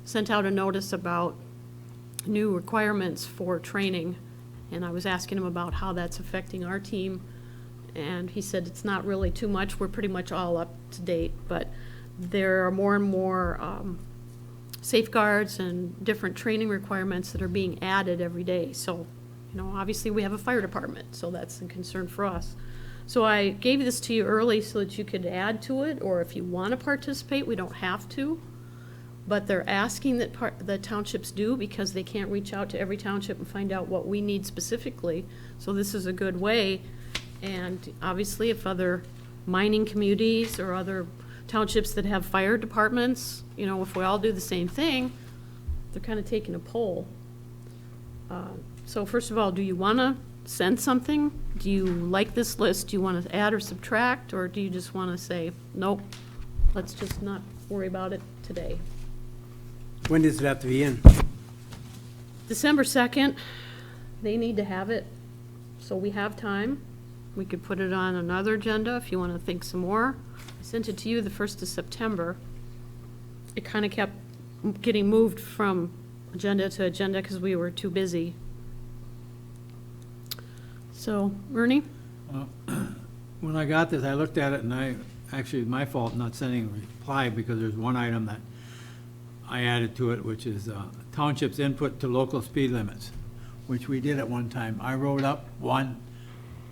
sent out a notice about new requirements for training, and I was asking him about how that's affecting our team. And he said it's not really too much. We're pretty much all up to date, but there are more and more safeguards and different training requirements that are being added every day. So, you know, obviously we have a fire department, so that's a concern for us. So I gave this to you early so that you could add to it, or if you want to participate, we don't have to. But they're asking that the townships do, because they can't reach out to every township and find out what we need specifically. So this is a good way. And obviously, if other mining communities or other townships that have fire departments, you know, if we all do the same thing, they're kind of taking a poll. So first of all, do you want to send something? Do you like this list? Do you want to add or subtract? Or do you just want to say, nope, let's just not worry about it today? When does it have to be in? December 2nd, they need to have it, so we have time. We could put it on another agenda if you want to think some more. I sent it to you the 1st of September. It kind of kept getting moved from agenda to agenda because we were too busy. So, Ernie? When I got this, I looked at it, and actually, it's my fault not sending a reply, because there's one item that I added to it, which is township's input to local speed limits, which we did at one time. I wrote up one,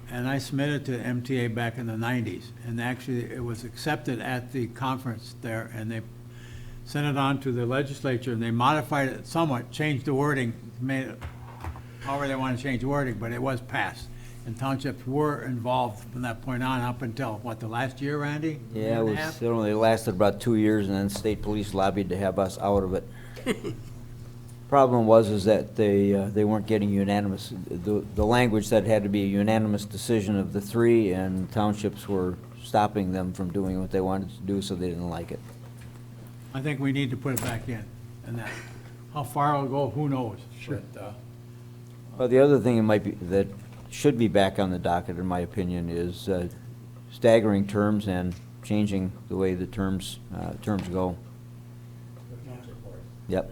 and I submitted to MTA back in the 90s, and actually it was accepted at the conference there, and they sent it on to the legislature, and they modified it somewhat, changed the wording, made it however they want to change the wording, but it was passed. And townships were involved from that point on up until, what, the last year, Randy? Yeah, it only lasted about 2 years, and then state police lobbied to have us out of it. Problem was that they weren't getting unanimous. The language said it had to be a unanimous decision of the three, and townships were stopping them from doing what they wanted to do, so they didn't like it. I think we need to put it back in, and that, how far it'll go, who knows? Sure. But, Well, the other thing that should be back on the docket, in my opinion, is staggering terms and changing the way the terms go. Yep.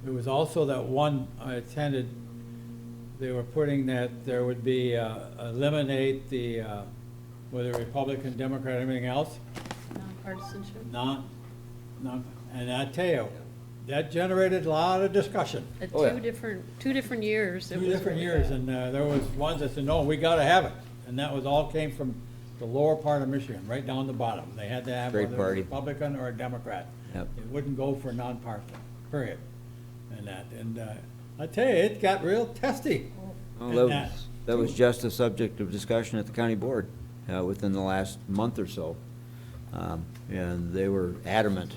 There was also that one I attended, they were putting that there would be, eliminate the, whether Republican, Democrat, everything else, Nonpartisanship. non, and I tell you, that generated a lot of discussion. At Oh, yeah. two different years. it Two was different really years, bad. and there was ones that said, no, we gotta have it. And that was all came from the lower part of Michigan, right down the bottom. They had to have Great whether party. a Republican or a Democrat. Yep. It wouldn't go for nonpartisan, period. And that, and I tell you, it got real testy. Well, And that was just a subject of discussion at the county board within the last month or so. And they were adamant,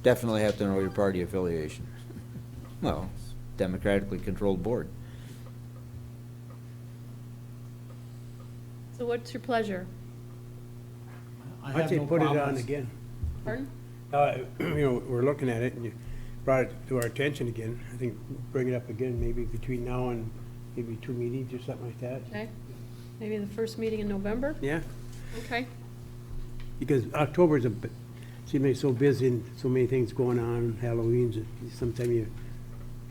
definitely have to know your party affiliation. Well, it's democratically controlled board. So what's your pleasure? I I'd have say no put it on problems. again. Pardon? We're looking at it, and you brought it to our attention again. I think bring it up again, maybe between now and maybe 2 meetings or something like that. Okay, maybe the first meeting in November? Yeah, Okay, because October's seems like so busy and so many things going on, Halloween's, sometimes you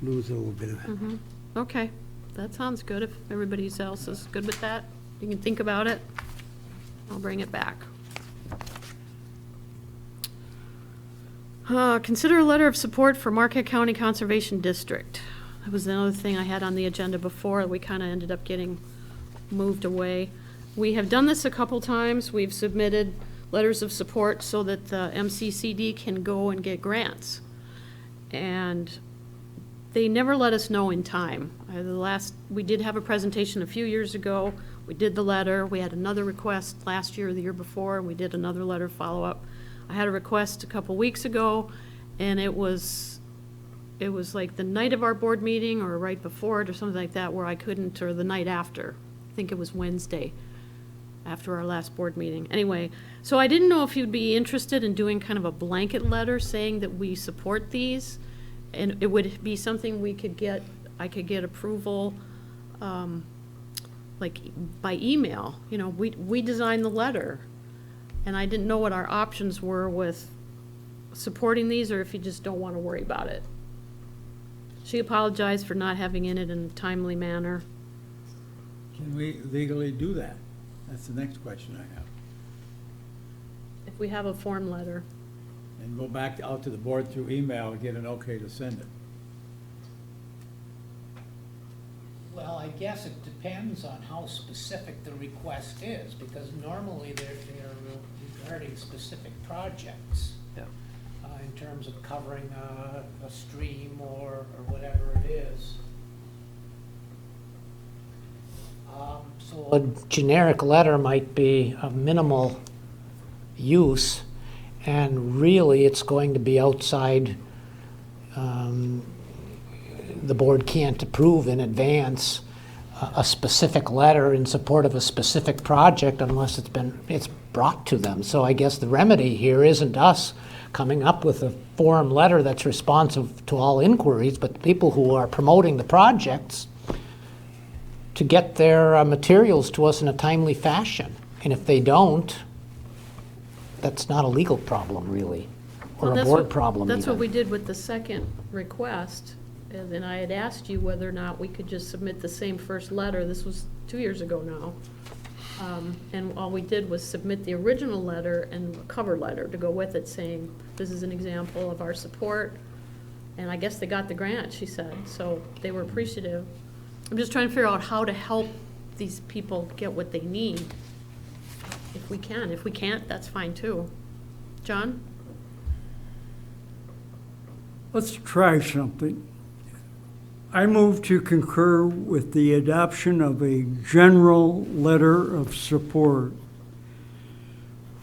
lose a little bit of it. okay, that sounds good. If everybody else is good with that, you can think about it. I'll bring it back. Consider a letter of support for Marquette County Conservation District. That was another thing I had on the agenda before. We kind of ended up getting moved away. We have done this a couple times. We've submitted letters of support so that the MCCD can go and get grants. And they never let us know in time. We did have a presentation a few years ago. We did the letter. We had another request last year or the year before, and we did another letter follow-up. I had a request a couple weeks ago, and it was like the night of our board meeting or right before it or something like that where I couldn't, or the night after. I think it was Wednesday after our last board meeting. Anyway, so I didn't know if you'd be interested in doing kind of a blanket letter saying that we support these. And it would be something I could get approval, like by email. You know, we designed the letter. And I didn't know what our options were with supporting these, or if you just don't want to worry about it. She apologized for not having it in a timely manner. Can we legally do that? That's the next question I have. If we have a form letter. And go back out to the board through email and get an okay to send it. Well, I guess it depends on how specific the request is, because normally they're regarding specific projects. Yeah. In terms of covering a stream or whatever it is. So a generic letter might be of minimal use, and really it's going to be outside, the board can't approve in advance a specific letter in support of a specific project unless it's brought to them. So I guess the remedy here isn't us coming up with a form letter that's responsive to all inquiries, but people who are promoting the projects to get their materials to us in a timely fashion. And if they don't, that's not a legal problem, really, or Well, a that's board what- problem That's what even. we did with the second request. And then I had asked you whether or not we could just submit the same first letter. This was 2 years ago now. And all we did was submit the original letter and a cover letter to go with it, saying, this is an example of our support. And I guess they got the grant, she said, so they were appreciative. I'm just trying to figure out how to help these people get what they need, if we can. If we can't, that's fine too. John? Let's try something. I move to concur with the adoption of a general letter of support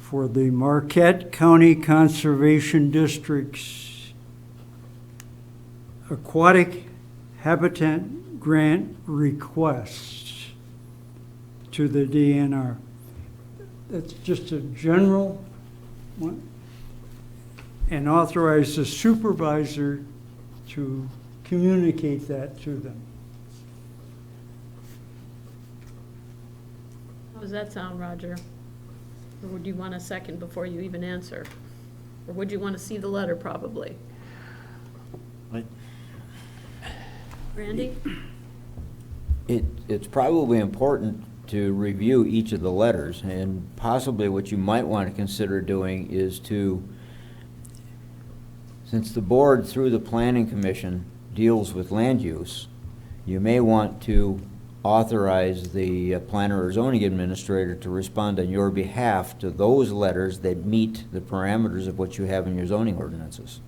for the Marquette County Conservation District's aquatic habitat grant request to the DNR. That's just a general one. And authorize the supervisor to communicate that to them. How does that sound, Roger? Or would you want a second before you even answer? Or would you want to see the letter, probably? Randy? It's probably important to review each of the letters, and possibly what you might want to consider doing is to, since the board through the planning commission deals with land use, you may want to authorize the planner or zoning administrator to respond on your behalf to those letters that meet the parameters of what you have in your zoning ordinances.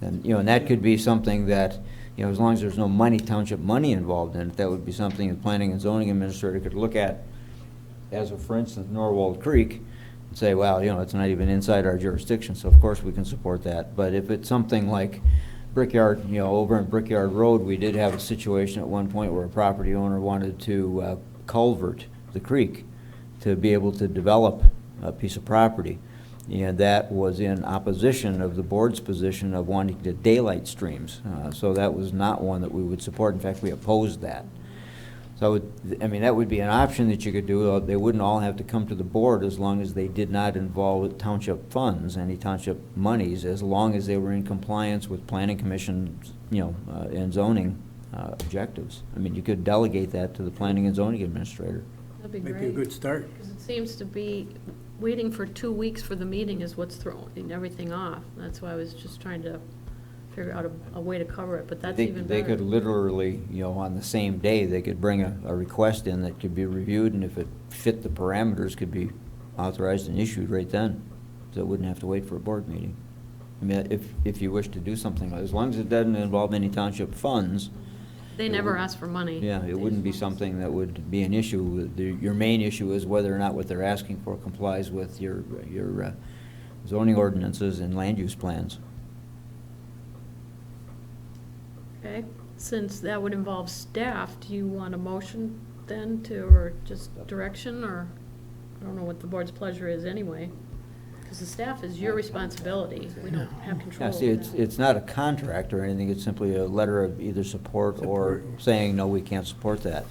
And, and that could be something that, as long as there's no township money involved in it, that would be something the planning and zoning administrator could look at as of, for instance, Norwald Creek, and say, well, it's not even inside our jurisdiction, so of course we can support that. But if it's something like Brickyard, over in Brickyard Road, we did have a situation at one point where a property owner wanted to culvert the creek to be able to develop a piece of property. And that was in opposition of the board's position of wanting to daylight streams. So that was not one that we would support. In fact, we opposed that. So, that would be an option that you could do. They wouldn't all have to come to the board as long as they did not involve township funds, any township monies, as long as they were in compliance with planning commission, and zoning objectives. You could delegate that to the planning and zoning administrator. That'd be Might great. be a good start. Because it seems to be, waiting for 2 weeks for the meeting is what's throwing everything off. That's why I was just trying to figure out a way to cover it, but that's even They better. could literally, on the same day, they could bring a request in that could be reviewed, and if it fit the parameters, could be authorized and issued right then. So it wouldn't have to wait for a board meeting. If you wish to do something, as long as it doesn't involve any township funds. They never ask for money. Yeah, it wouldn't be something that would be an issue. Your main issue is whether or not what they're asking for complies with your zoning ordinances and land use plans. Okay, since that would involve staff, do you want a motion then or just direction, or, I don't know what the board's pleasure is anyway? Because the staff is your responsibility. We don't have control Yeah, see, over that. it's not a contract or anything, it's simply a letter of either support or saying, no, we can't support that.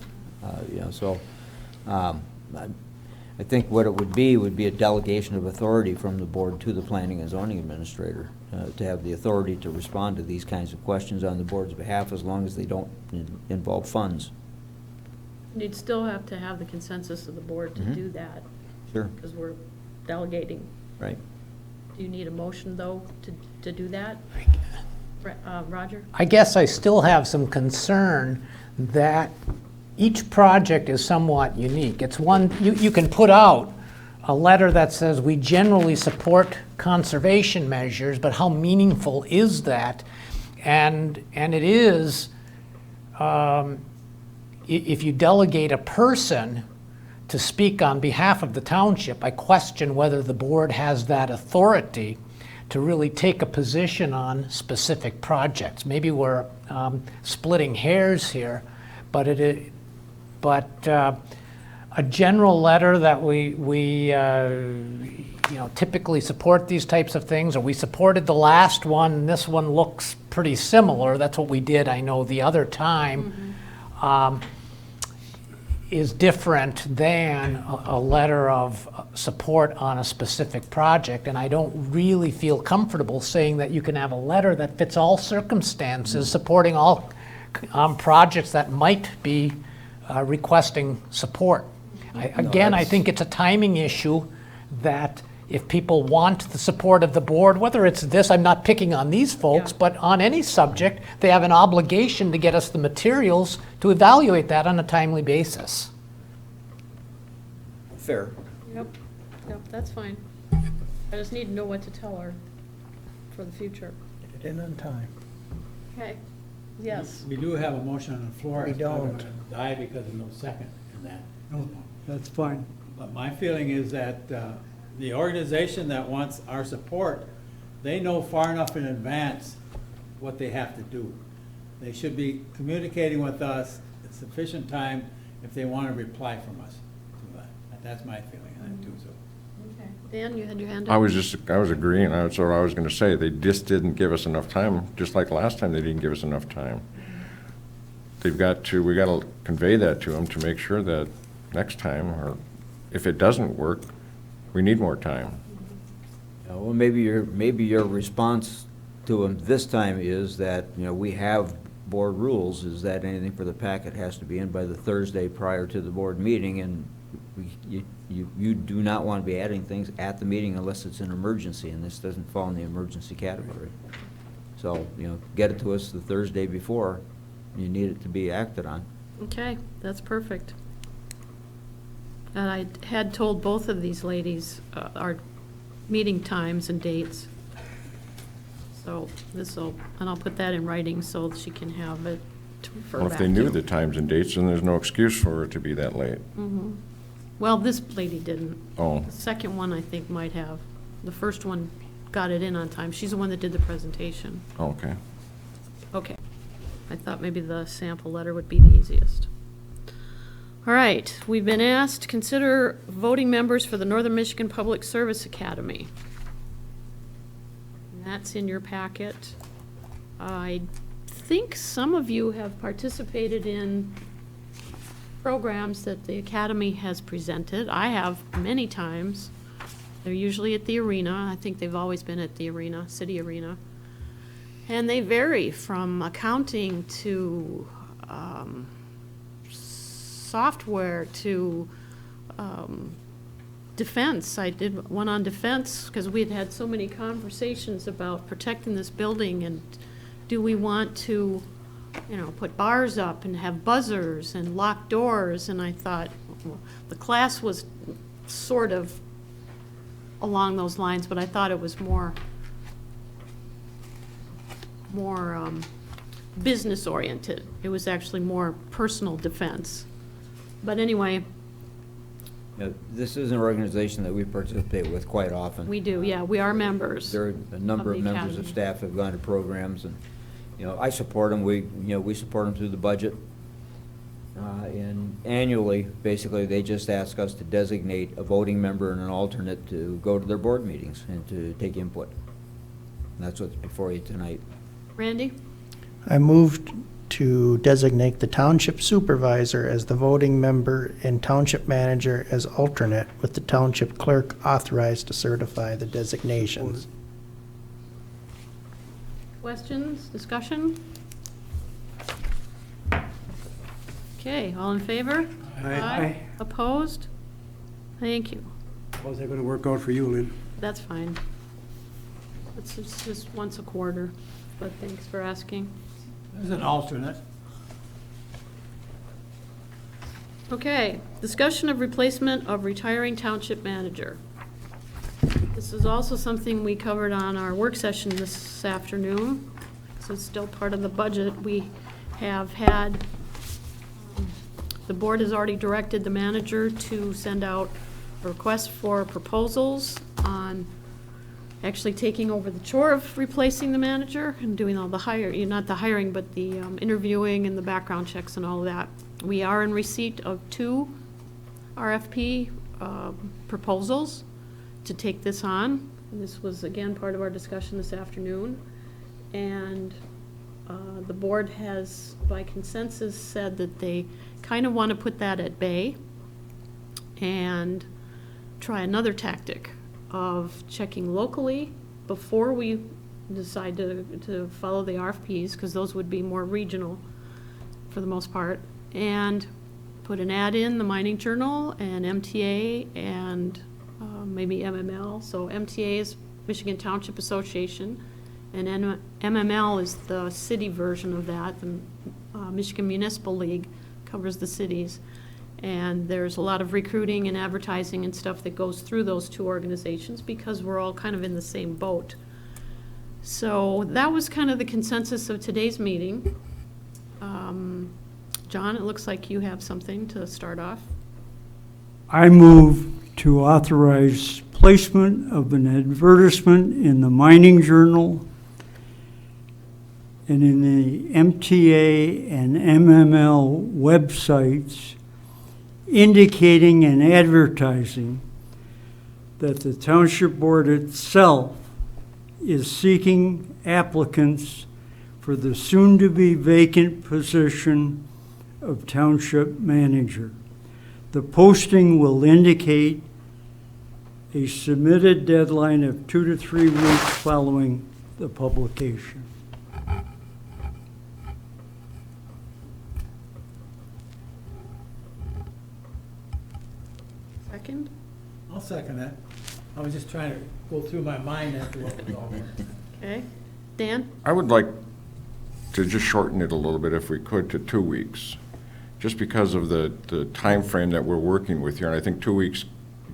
I think what it would be a delegation of authority from the board to the planning and zoning administrator to have the authority to respond to these kinds of questions on the board's behalf, as long as they don't involve funds. You'd still have to have the consensus of the board to Mhm. do that, Sure. because we're delegating. Right. Do you need a motion, though, to do that? Roger? I guess I still have some concern that each project is somewhat unique. It's one, you can put out a letter that says we generally support conservation measures, but how meaningful is that? And it is, if you delegate a person to speak on behalf of the township, I question whether the board has that authority to really take a position on specific projects. Maybe we're splitting hairs here, but a general letter that we typically support these types of things, or we supported the last one, and this one looks pretty similar. That's what we did, I know, the other time. Is different than a letter of support on a specific project, and I don't really feel comfortable saying that you can have a letter that fits all circumstances, supporting all projects that might be requesting support. I think it's a timing issue that if people want the support of the board, whether it's this, I'm not picking on these folks, Yeah. but on any subject, they have an obligation to get us the materials to evaluate that on a timely basis. Fair. Yep, that's fine. I just need to know what to tell her for the future. Get it in on time. Okay, yes. We do have a motion on the floor. We It's probably don't. gonna die because of no second in that. No, that's fine. But my feeling is that the organization that wants our support, they know far enough in advance what they have to do. They should be communicating with us at sufficient time if they want to reply from us to that. That's my feeling on that too, so. Okay. Dan, you had your hand up? I was agreeing, that's what I was gonna say, they just didn't give us enough time, just like last time they didn't give us enough time. We gotta convey that to them to make sure that next time, or if it doesn't work, we need more time. Well, maybe your response to them this time is that, we have board rules, is that anything for the packet has to be in by the Thursday prior to the board meeting, and you do not want to be adding things at the meeting unless it's an emergency, and this doesn't fall in the emergency category. So, get it to us the Thursday before you need it to be acted on. Okay, that's perfect. And I had told both of these ladies our meeting times and dates. So and I'll put that in writing so she can have it to refer Well, back if they knew to. the times and dates, then there's no excuse for it to be that late. Well, this lady didn't. Oh, The second one, I think, might have. The first one got it in on time. She's the one that did the presentation. okay. Okay. I thought maybe the sample letter would be the easiest. All right, we've been asked to consider voting members for the Northern Michigan Public Service Academy. And that's in your packet. I think some of you have participated in programs that the Academy has presented. I have many times. They're usually at the arena. I think they've always been at the arena, city arena. And they vary from accounting to software to defense. I did one on defense because we had so many conversations about protecting this building, and do we want to, put bars up and have buzzers and lock doors? And I thought, well, the class was sort of along those lines, but I thought it was more business oriented. It was actually more personal defense. But anyway, This is an organization that we participate with quite often. we do, yeah, we are members. There are a number Of of the members of academy. staff have gone to programs, and, I support them. We support them through the budget. And annually, basically, they just ask us to designate a voting member and an alternate to go to their board meetings and to take input. And that's what's before you tonight. Randy? I moved to designate the township supervisor as the voting member and township manager as alternate, with the township clerk authorized to certify the designations. Questions, discussion? Okay, all in favor? Aye. Opposed? Thank you. How's that gonna work out for you, Lynn? That's fine. It's just once a quarter, but thanks for asking. As an alternate. Okay, discussion of replacement of retiring township manager. This is also something we covered on our work session this afternoon, so it's still part of the budget. We have had, the board has already directed the manager to send out a request for proposals on actually taking over the chore of replacing the manager and doing all the not the hiring, but the interviewing and the background checks and all of that. We are in receipt of 2 RFP proposals to take this on. And this was, again, part of our discussion this afternoon. And the board has, by consensus, said that they kind of want to put that at bay and try another tactic of checking locally before we decide to follow the RFPs, because those would be more regional for the most part, and put an ad in the Mining Journal and MTA and maybe MML. So MTA is Michigan Township Association, and MML is the city version of that. The Michigan Municipal League covers the cities. And there's a lot of recruiting and advertising and stuff that goes through those 2 organizations because we're all kind of in the same boat. So that was kind of the consensus of today's meeting. John, it looks like you have something to start off. I move to authorize placement of an advertisement in the Mining Journal and in the MTA and MML websites, indicating and advertising that the Township Board itself is seeking applicants for the soon-to-be vacant position of Township Manager. The posting will indicate a submitted deadline of 2 to 3 weeks following the publication. Second? I'll second that. I was just trying to go through my mind after what was all went. Okay. Dan? I would like to just shorten it a little bit if we could to 2 weeks, just because of the timeframe that we're working with here. And I think 2 weeks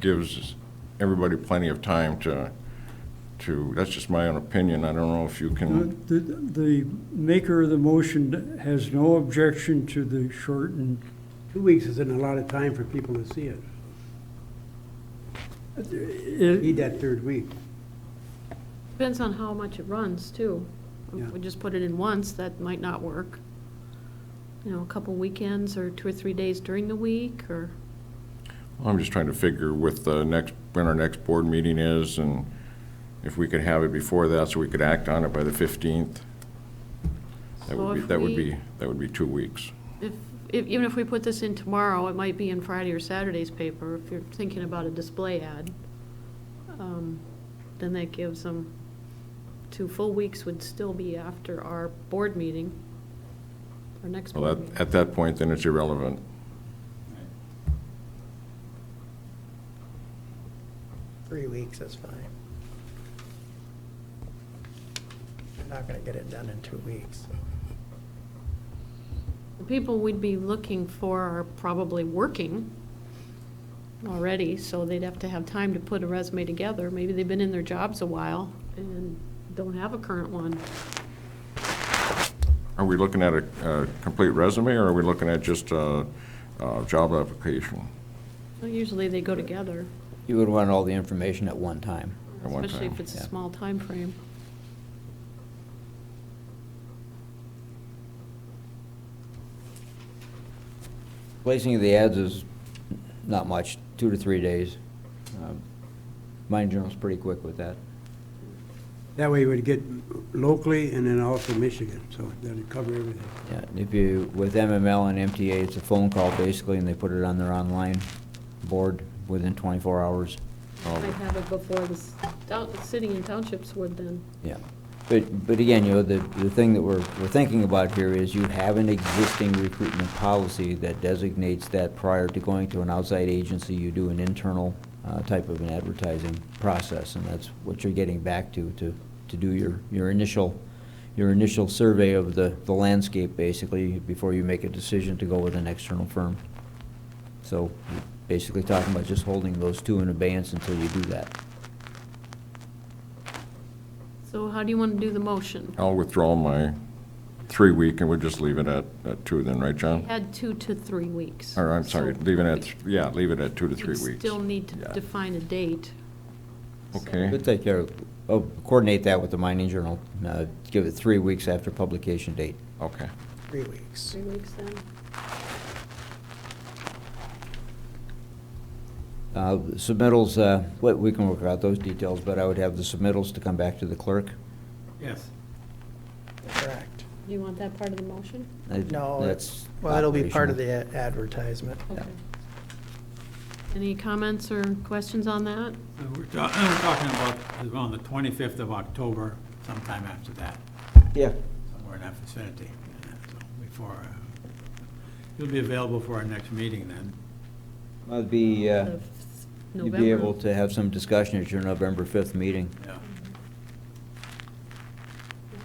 gives everybody plenty of time to, that's just my own opinion. I don't know if you can, The maker of the motion has no objection to the shortened. 2 weeks isn't a lot of time for people to see it. Need that third week. Depends on how much it runs, too. Yeah. If we just put it in once, that might not work. You know, a couple weekends or 2 or 3 days during the week, or, I'm just trying to figure with the when our next board meeting is, and if we could have it before that so we could act on it by the 15th. That So would be, if that would be 2 weeks. even if we put this in tomorrow, it might be in Friday or Saturday's paper, if you're thinking about a display ad. Then that gives them 2 full weeks would still be after our board meeting, our next Well, board meeting. at that point, then it's irrelevant. 3 weeks is fine. You're not gonna get it done in 2 weeks. The people we'd be looking for are probably working already, so they'd have to have time to put a resume together. Maybe they've been in their jobs a while and don't have a current one. Are we looking at a complete resume, or are we looking at just a job application Well, usually they go together, You would want all the information at one time. at one especially time? if it's a Yeah. small time frame. Placing of the ads is not much, 2 to 3 days. Mine Journal's pretty quick with that. That way you would get locally and then also Michigan, so that'd cover everything. Yeah, if you, with MML and MTA, it's a phone call basically, and they put it on their online board within 24 hours. Might have it before the city and townships would then. Yeah. But again, the thing that we're thinking about here is you have an existing recruitment policy that designates that prior to going to an outside agency, you do an internal type of an advertising process, and that's what you're getting back to do your initial survey of the landscape, basically, before you make a decision to go with an external firm. So you're basically talking about just holding those 2 in abeyance until you do that. So how do you want to do the motion? I'll withdraw my 3 week, and we'll just leave it at 2 then, right, John? Add 2 to 3 weeks. Or, I'm sorry, So leave it at, leave it at 2 to 3 you weeks. still need to Yeah. define a date. Okay. We'll take care of, I'll coordinate that with the Mining Journal, give it 3 weeks after publication date. Okay. 3 weeks. 3 weeks then. Submittals, we can work out those details, but I would have the submittals to come back to the clerk. Yes. Correct. Do you want that part of the motion? No, That's well, it'll be part of operational. the advertisement. Yeah. Okay. Any comments or questions on that? We're talking about around the 25th of October, sometime after that, Yeah. somewhere in that vicinity. So before, you'll be available for our next meeting then. I'd be, The you'd be able November? to have some discussion at your November 5th meeting. Yeah.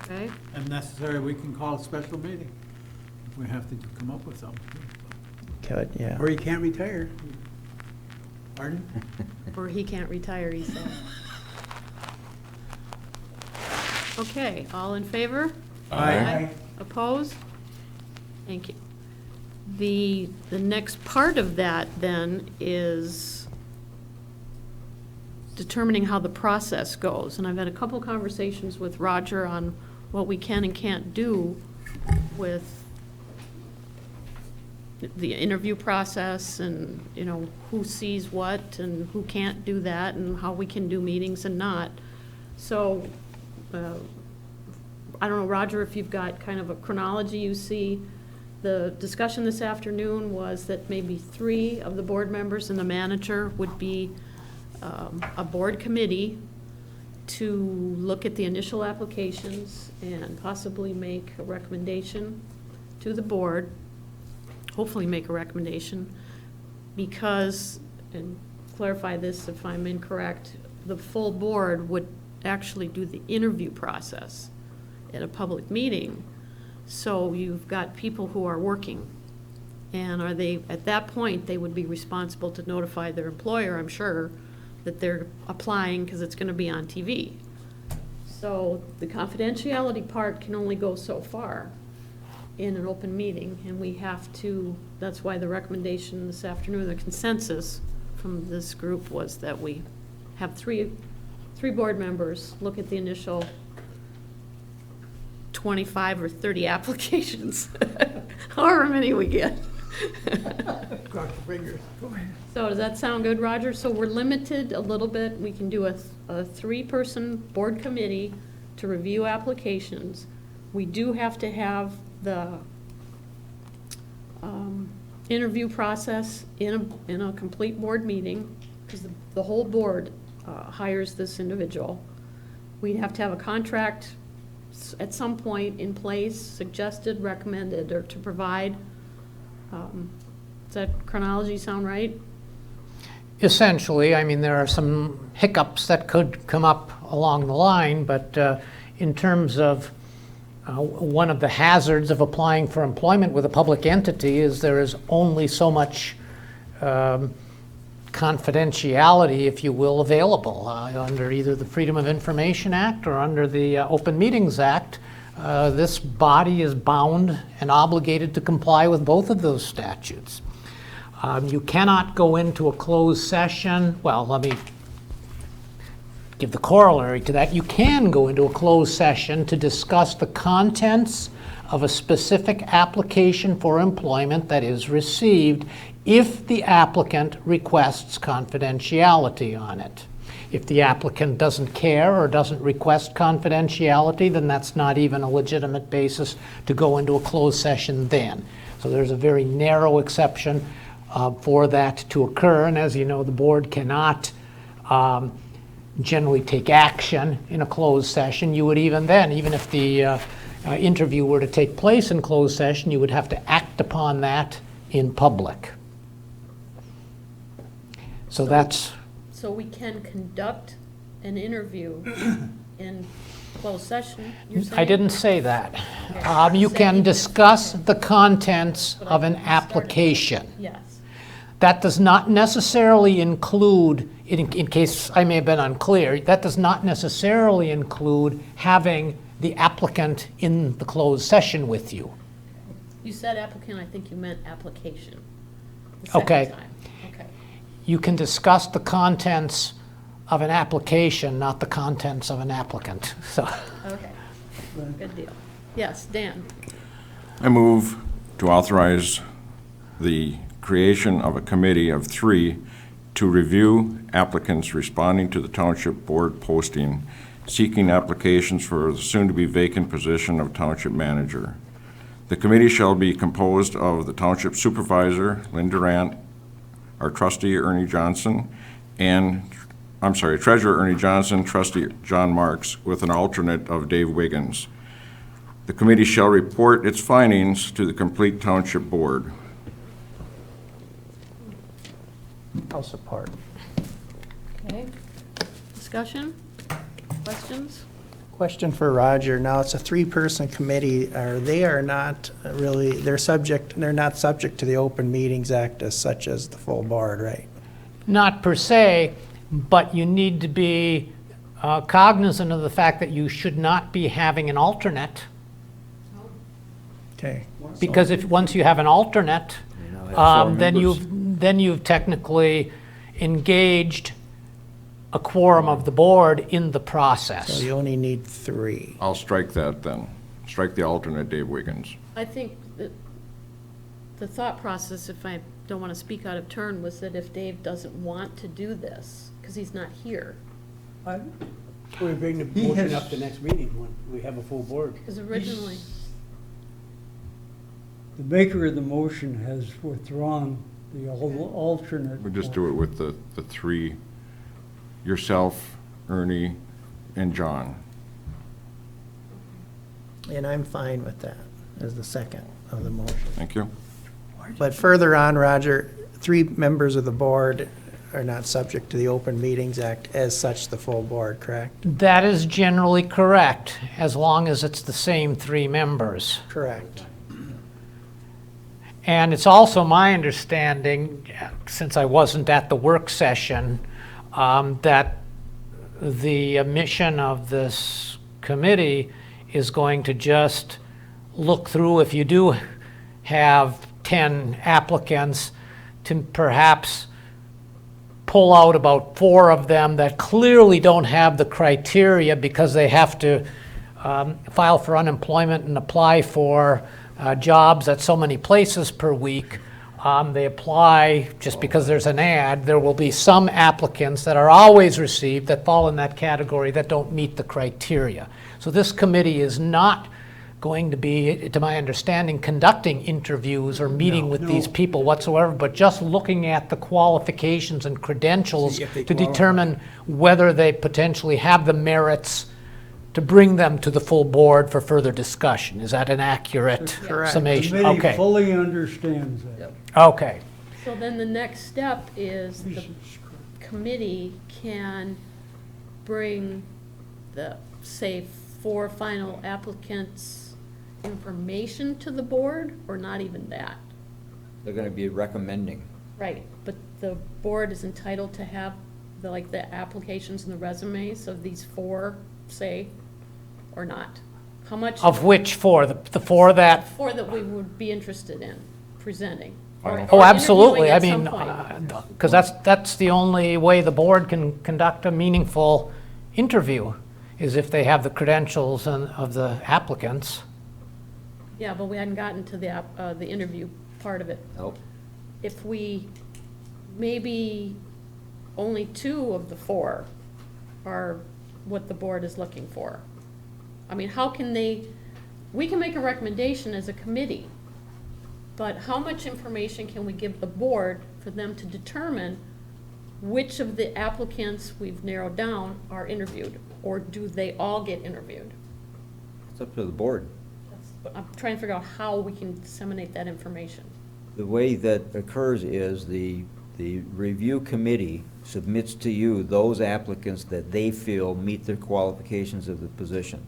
Okay, If necessary, we can call a special meeting if we have to come up with something. Could, yeah. Or you can't retire. Pardon? or he can't retire, he said. Okay, all in favor? Aye. Opposed? Thank you. The next part of that then is determining how the process goes. And I've had a couple conversations with Roger on what we can and can't do with the interview process and, you know, who sees what and who can't do that and how we can do meetings and not. So, I don't know, Roger, if you've got kind of a chronology you see The discussion this afternoon was that maybe 3 of the board members and the manager would be a board committee to look at the initial applications and possibly make a recommendation to the board, hopefully make a recommendation, because, and clarify this if I'm incorrect, the full board would actually do the interview process at a public meeting. So you've got people who are working, and are they, at that point, they would be responsible to notify their employer, I'm sure, that they're applying because it's going to be on TV. So the confidentiality part can only go so far in an open meeting, and we have to, that's why the recommendation this afternoon, the consensus from this group was that we have three board members look at the initial 25 or 30 applications, however many we get. Cross your fingers. Go ahead. So does that sound good, Roger? So we're limited a little bit. We can do a 3-person board committee to review applications. We do have to have the interview process in a complete board meeting, because the whole board hires this individual. We'd have to have a contract at some point in place, suggested, recommended, or to provide. Does that chronology sound right? Essentially, I mean, there are some hiccups that could come up along the line, but in terms of one of the hazards of applying for employment with a public entity is there is only so much confidentiality, if you will, available under either the Freedom of Information Act or under the Open Meetings Act. This body is bound and obligated to comply with both of those statutes. You cannot go into a closed session. Well, let me give the corollary to that. You can go into a closed session to discuss the contents of a specific application for employment that is received if the applicant requests confidentiality on it. If the applicant doesn't care or doesn't request confidentiality, then that's not even a legitimate basis to go into a closed session then. So there's a very narrow exception for that to occur, and as you know, the board cannot generally take action in a closed session. You would even then, even if the interview were to take place in closed session, you would have to act upon that in public. So that's... So we can conduct an interview in closed session, you're saying? I didn't say that. Okay. You Say can you discuss did. the contents But of I an think we started- application. Yes. That does not necessarily include, in case I may have been unclear, that does not necessarily include having the applicant in the closed session with you. You said applicant, I think you meant application. the Okay. second time. Okay. You can discuss the contents of an application, not the contents of an applicant. So, Okay. Good deal. Yes, Dan? I move to authorize the creation of a committee of 3 to review applicants responding to the Township Board posting, seeking applications for the soon-to-be vacant position of Township Manager. The committee shall be composed of the Township Supervisor, Lynn Durant, our Trustee, Ernie Johnson, Treasurer Ernie Johnson, Trustee John Marks, with an alternate of Dave Wiggins. The committee shall report its findings to the complete Township Board. I'll support. Okay. Discussion? Questions? Question for Roger. Now, it's a 3-person committee. They are not really, they're not subject to the Open Meetings Act as such as the full board, right? not per se, but you need to be cognizant of the fact that you should not be having an alternate. Okay. Because if, once you have an alternate, You know, have 4 members. then you've technically engaged a quorum of the board in the So process. you only need 3. I'll strike that then. Strike the alternate, Dave Wiggins. I think that the thought process, if I don't want to speak out of turn, was that if Dave doesn't want to do this, because he's not here, We bring the He motion has- up the next meeting when we have a full board. because originally, the maker of the motion has withdrawn the alternate. We'll just do it with the three, yourself, Ernie, and John. And I'm fine with that as the second of the motion. Thank you. But further on, Roger, 3 members of the board are not subject to the Open Meetings Act, as such the full board, correct? That is generally correct, as long as it's the same 3 members. Correct. And it's also my understanding, since I wasn't at the work session, that the mission of this committee is going to just look through, if you do have 10 applicants, to perhaps pull out about 4 of them that clearly don't have the criteria because they have to file for unemployment and apply for jobs at so many places per week. They apply just because there's an ad. There will be some applicants that are always received that fall in that category that don't meet the criteria. So this committee is not going to be, to my understanding, conducting interviews or meeting with these people whatsoever, but just looking at the qualifications and credentials See if they to qualify. determine whether they potentially have the merits to bring them to the full board for further discussion. Is that an accurate Correct. summation? Committee Okay, fully understands that. okay. So then the next step is the committee can bring the, say, 4 final applicants' information to the board, or not even that? They're gonna be recommending. Right, but the board is entitled to have the, like, the applications and the resumes of these 4, say, or not? How much? Of which 4? The 4 that, 4 that we would be interested in presenting? or- Oh, oh, or absolutely. I interviewing mean, at some point. because that's the only way the board can conduct a meaningful interview, is if they have the credentials of the applicants. Yeah, but we hadn't gotten to the interview part of it. Nope. If we, maybe only 2 of the 4 are what the board is looking for. I mean, how can they, we can make a recommendation as a committee, but how much information can we give the board for them to determine which of the applicants we've narrowed down are interviewed, or do they all get interviewed? It's up to the board. But I'm trying to figure out how we can disseminate that information. The way that occurs is the review committee submits to you those applicants that they feel meet the qualifications of the position.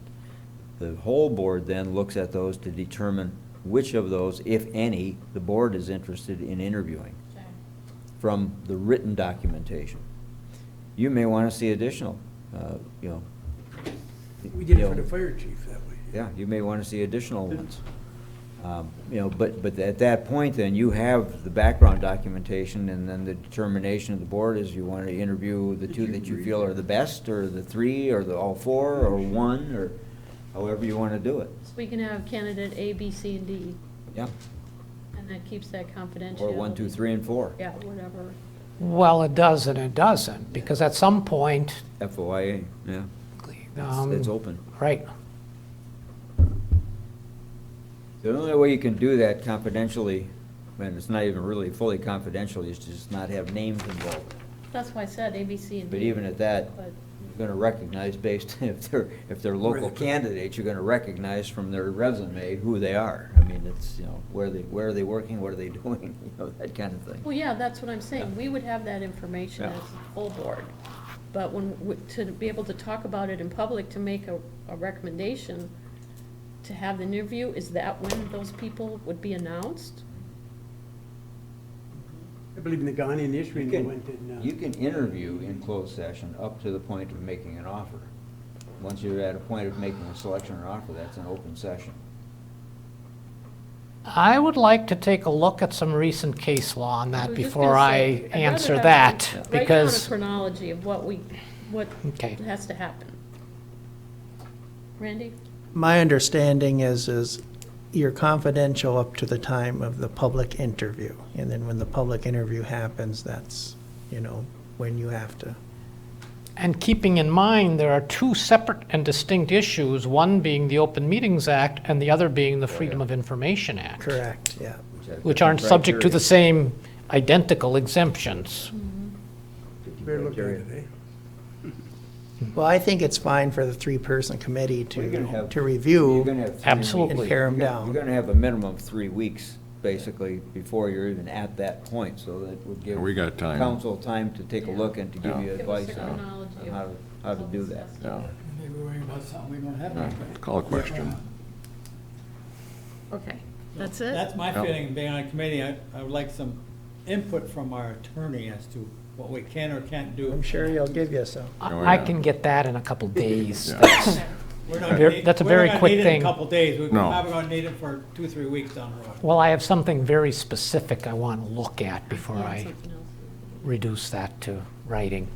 The whole board then looks at those to determine which of those, if any, the board is interested in interviewing from the written documentation. You may want to see additional, you know. We did you it for know, the fire chief that way. Yeah, you may want to see additional ones. You know, but at that point, then, you have the background documentation, and then the determination of the board is you want to interview the 2 that you feel are the best, or the 3, or the all 4, or 1, or however you want to do it. So we can have candidate A, B, C, and D, Yeah, and that keeps that confidential. or 1, 2, 3, and 4. Yeah, whatever. Well, it does and it doesn't, because at some point, FOIA, yeah, it's open. right, The only way you can do that confidentially, and it's not even really fully confidential, is to just not have names involved. That's why I said A, B, C, and D. But even at that, But, you're gonna recognize based, if they're local candidates, you're gonna recognize from their resume who they are. I mean, it's, you know, where are they working, what are they doing, you know, that kind of thing. well, yeah, that's what I'm saying. We would have that information Yeah. as a full board. But to be able to talk about it in public, to make a recommendation, to have the interview, is that when those people would be announced? I believe in the Ghanaian history, You they can- went and, You can interview in closed session up to the point of making an offer. Once you're at a point of making a selection or offer, that's an open session. I would like to take a look at some recent case law on I that was just before gonna I say, I'd rather answer have that, them write because, down a chronology of what okay. has to happen. Randy? My understanding is you're confidential up to the time of the public interview. And then when the public interview happens, that's, you know, when you have to And keeping in mind, there are two separate and distinct issues, one being the Open Meetings Act and the other being the Freedom of Information Act, Correct, yeah. which aren't subject to the same identical exemptions. Better look at it, eh? Well, I think it's fine for the three-person committee Well, you're gonna have- to You're review gonna have 3 Absolutely. and weeks. pare them You're down. gonna have a minimum of 3 weeks, basically, before you're even at that point, so that would give We got time. council time to take a look and to give you Yeah. advice Give us the on chronology of how to do that. Yeah. Maybe we're worrying about something we don't have. Yeah. Call a question. Okay, that's it? That's my Yeah. feeling, being on a committee, I would like some input from our attorney as to what we can or can't do. I'm sure he'll give you some. Oh, I yeah. can get that in a couple days. Yeah. That's- We're not Ver- need- that's a very We're quick not gonna need it thing. in a couple days, we're No. probably gonna need it for 2-3 weeks down the road. Well, I have something very specific I want to look at before Yeah, I something else. reduce that to writing.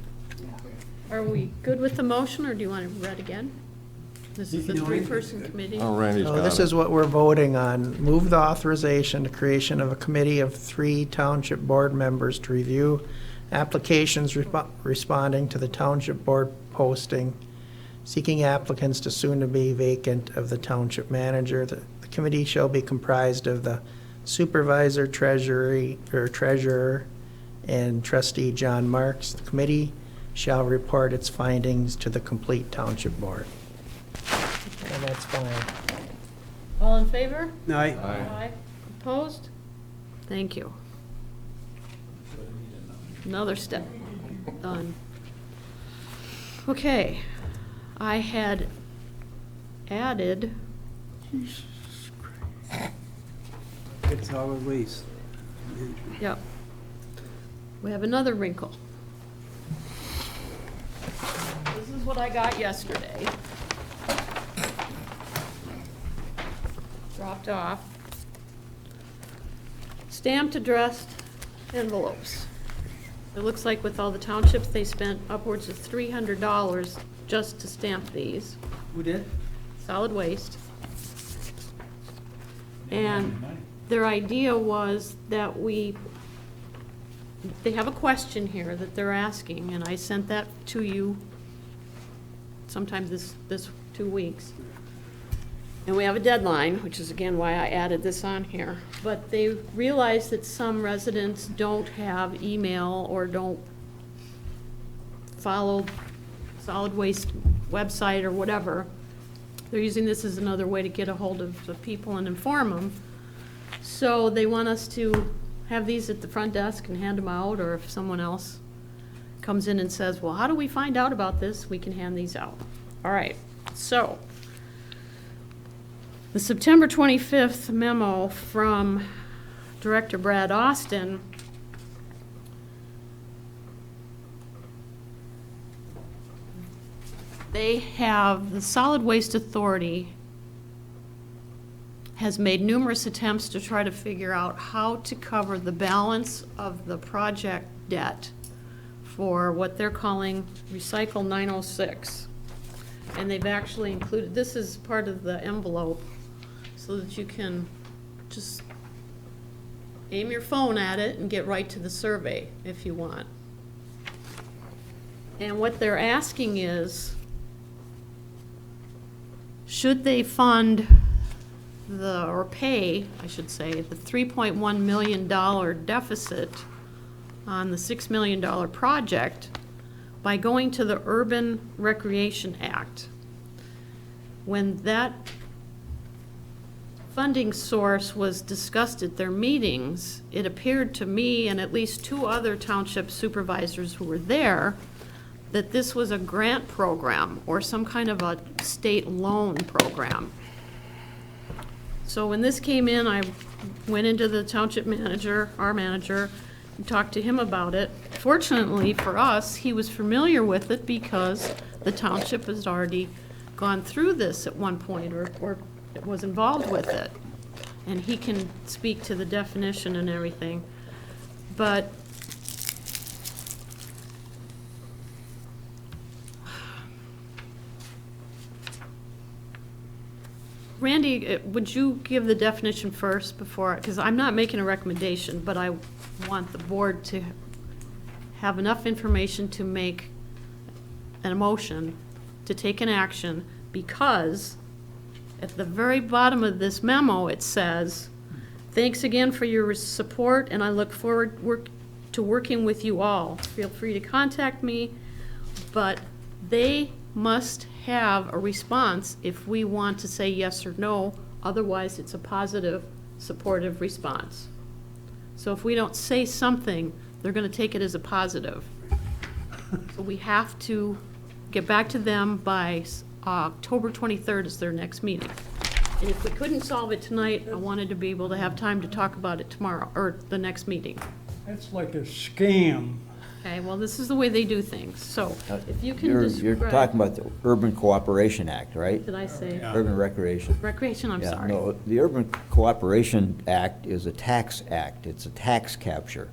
Are we good with the motion, or do you want it read again? This is the three-person committee. Oh, Randy's So got this it. is what we're voting on. Move the authorization to creation of a committee of 3 township board members to review applications responding to the township board posting, seeking applicants to soon to be vacant of the township manager. The committee shall be comprised of the supervisor, treasurer, and trustee John Marks. The committee shall report its findings to the complete township board. And that's fine. All in favor? Aye. Aye. Opposed? Thank you. Another step done. Okay, I had added, It's solid waste. yep, we have another wrinkle. This is what I got yesterday. Dropped off. Stamped, addressed envelopes. It looks like with all the townships, they spent upwards of $300 just to stamp these. Who did? Solid waste. And their idea was that they have a question here that they're asking, and I sent that to you sometime this 2 weeks. And we have a deadline, which is again why I added this on here. But they realize that some residents don't have email or don't follow solid waste website or whatever. They're using this as another way to get a hold of the people and inform them. So they want us to have these at the front desk and hand them out, or if someone else comes in and says, well, how do we find out about this? We can hand these out. All right, so the September 25th memo from Director Brad Austin the Solid Waste Authority has made numerous attempts to try to figure out how to cover the balance of the project debt for what they're calling Recycle 906. And they've actually included, this is part of the envelope, so that you can just aim your phone at it and get right to the survey if you want. And what they're asking is, should they fund or pay, I should say, the $3.1 million deficit on the $6 million project by going to the Urban Recreation Act? When that funding source was discussed at their meetings, it appeared to me and at least 2 other township supervisors who were there that this was a grant program or some kind of a state loan program. So when this came in, I went into the township manager, our manager, and talked to him about it. Fortunately for us, he was familiar with it because the township has already gone through this at one point or was involved with it. And he can speak to the definition and everything. But Randy, would you give the definition first before, because I'm not making a recommendation, but I want the board to have enough information to make an emotion to take an action, because at the very bottom of this memo, it says, "Thanks again for your support, and I look forward to working with you all. Feel free to contact me," but they must have a response if we want to say yes or no. Otherwise, it's a positive, supportive response. So if we don't say something, they're going to take it as a positive. So we have to get back to them by October 23rd is their next meeting. And if we couldn't solve it tonight, I wanted to be able to have time to talk about it tomorrow, or the next meeting. That's like a scam. Okay, well, this is the way they do things, so if you can You're describe. talking about the Urban Cooperation Act, right? Did I say? Urban Recreation. Recreation, I'm Yeah, sorry. no, the Urban Cooperation Act is a tax act. It's a tax capture.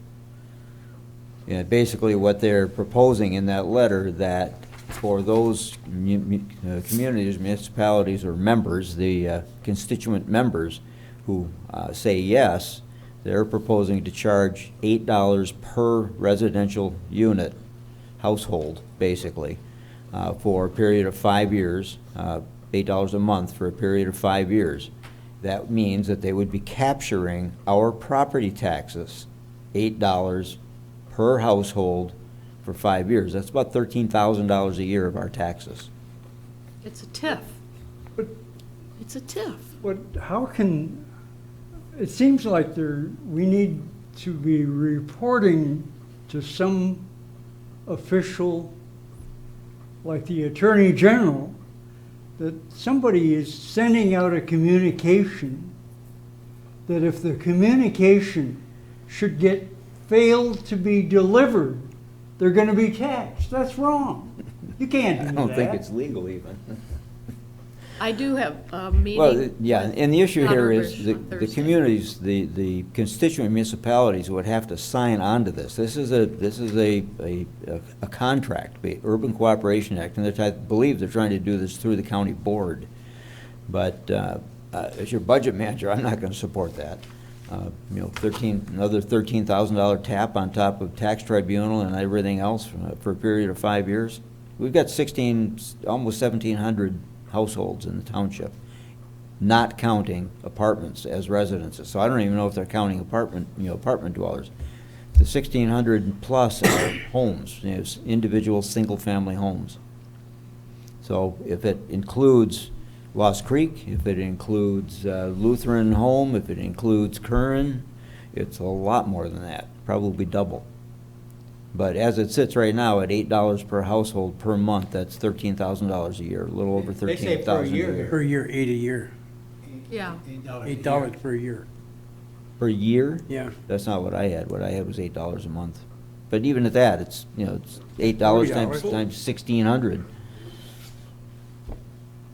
And basically what they're proposing in that letter, that for those communities, municipalities, or members, the constituent members who say yes, they're proposing to charge $8 per residential unit, household, basically, for a period of 5 years, $8 a month for a period of 5 years. That means that they would be capturing our property taxes, $8 per household for 5 years. That's about $13,000 a year of our taxes. It's a TIF. But- It's a TIF. But how can, it seems like we need to be reporting to some official, like the Attorney General, that somebody is sending out a communication, that if the communication should get failed to be delivered, they're gonna be taxed. That's wrong. You can't do I that. don't think it's legal even. I do have a meeting. Well, yeah, and the issue here is Congress the on the Thursday. communities, the constituent municipalities would have to sign on to this. This is a contract, the Urban Cooperation Act, and I believe they're trying to do this through the county board. But as your budget manager, I'm not gonna support that. Another $13,000 tap on top of tax tribunal and everything else for a period of 5 years. We've got almost 1,700 households in the township, not counting apartments as residences. So I don't even know if they're counting apartment dwellers. The 1,600 plus are homes, individual single-family homes. So if it includes Lost Creek, if it includes Lutheran Home, if it includes Curran, it's a lot more than that, probably double. But as it sits right now at $8 per household per month, that's $13,000 a year, a little over They say per $13,000 a year. year. Per year, 8 a year. Yeah. $8 per year. Per year? Yeah. That's not what I had. What I had was $8 a month. But even at that, it's, it's $8 times $40. 1,600.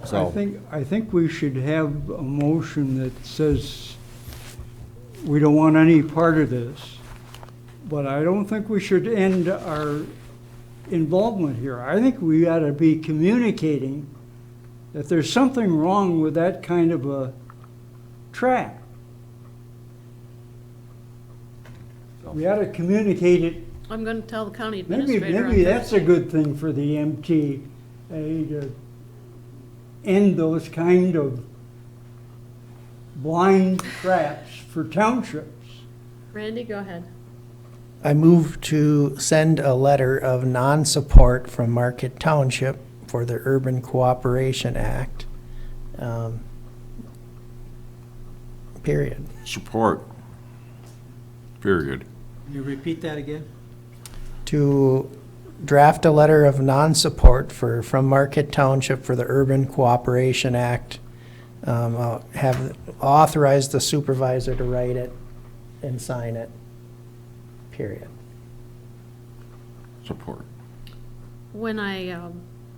So. I think we should have a motion that says we don't want any part of this, but I don't think we should end our involvement here. I think we ought to be communicating that there's something wrong with that kind of a track. We ought to communicate it. I'm going to tell the county Maybe administrator. on that's a good thing for the MTA to end those kind of blind traps for townships. Randy, go ahead. I move to send a letter of non-support from Marquette Township for the Urban Cooperation Act. Period. Support. Period. Can you repeat that again? To draft a letter of non-support from Marquette Township for the Urban Cooperation Act. I'll authorize the supervisor to write it and sign it. Period. Support. When I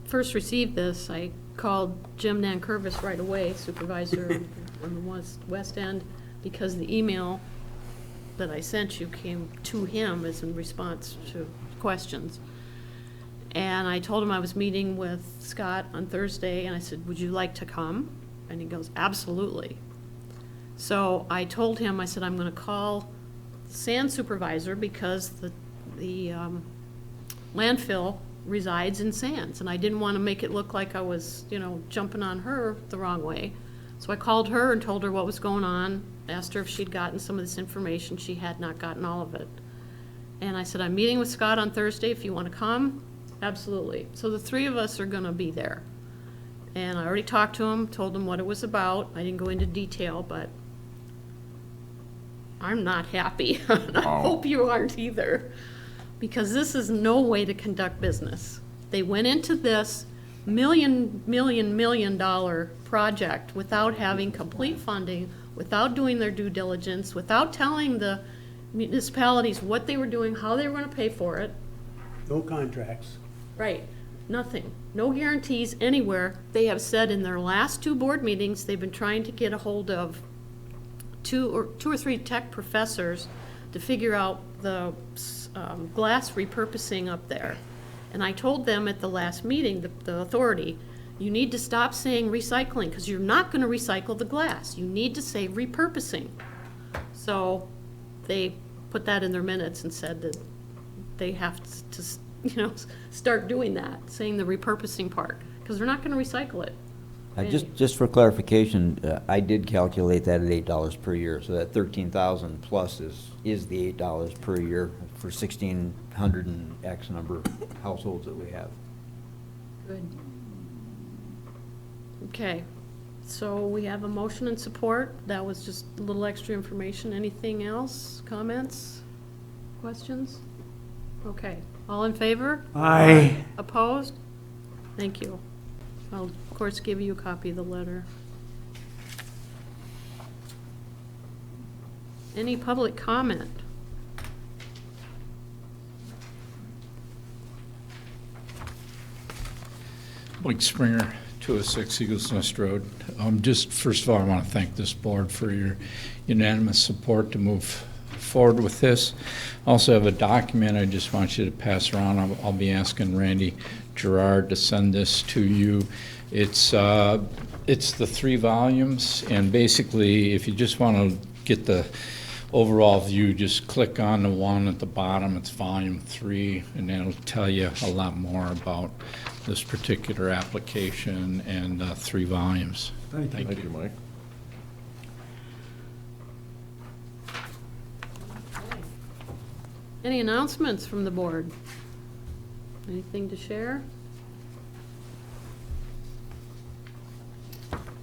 first received this, I called Jim Nankervis right away, supervisor on the West End, because the email that I sent you came to him as in response to questions. And I told him I was meeting with Scott on Thursday, and I said, would you like to come? And he goes, absolutely. So I told him, I said, I'm going to call the sand supervisor because the landfill resides in Sands, and I didn't want to make it look like I was, jumping on her the wrong way. So I called her and told her what was going on, asked her if she'd gotten some of this information. She had not gotten all of it. And I said, I'm meeting with Scott on Thursday, if you want to come, absolutely. So the three of us are going to be there. And I already talked to him, told him what it was about. I didn't go into detail, but I'm not happy. I hope you aren't either, because this is no way to conduct business. They went into this million dollar project without having complete funding, without doing their due diligence, without telling the municipalities what they were doing, how they were going to pay for it. No contracts. Right, nothing, no guarantees anywhere. They have said in their last two board meetings, they've been trying to get a hold of two or three tech professors to figure out the glass repurposing up there. And I told them at the last meeting, the authority, you need to stop saying recycling, because you're not going to recycle the glass. You need to say repurposing. So they put that in their minutes and said that they have to start doing that, saying the repurposing part, because they're not going to recycle it. Just for clarification, I did calculate that at $8 per year, so that 13,000 plus is the $8 per year for 1,600 and X number of households that we have. Good. Okay, so we have a motion and support. That was just a little extra information. Anything else? Comments? Questions? Okay, all in favor? Aye. Opposed? Thank you. I'll, of course, give you a copy of the letter. Any public comment? Mike Springer, 206 Eagles Nest Road. Just first of all, I want to thank this board for your unanimous support to move forward with this. Also have a document I just want you to pass around. I'll be asking Randy Gerard to send this to you. It's the 3 volumes, and basically, if you just want to get the overall view, just click on the one at the bottom. It's volume 3, and that'll tell you a lot more about this particular application and 3 volumes. Thank you. Thank you, Mike. Any announcements from the board? Anything to share?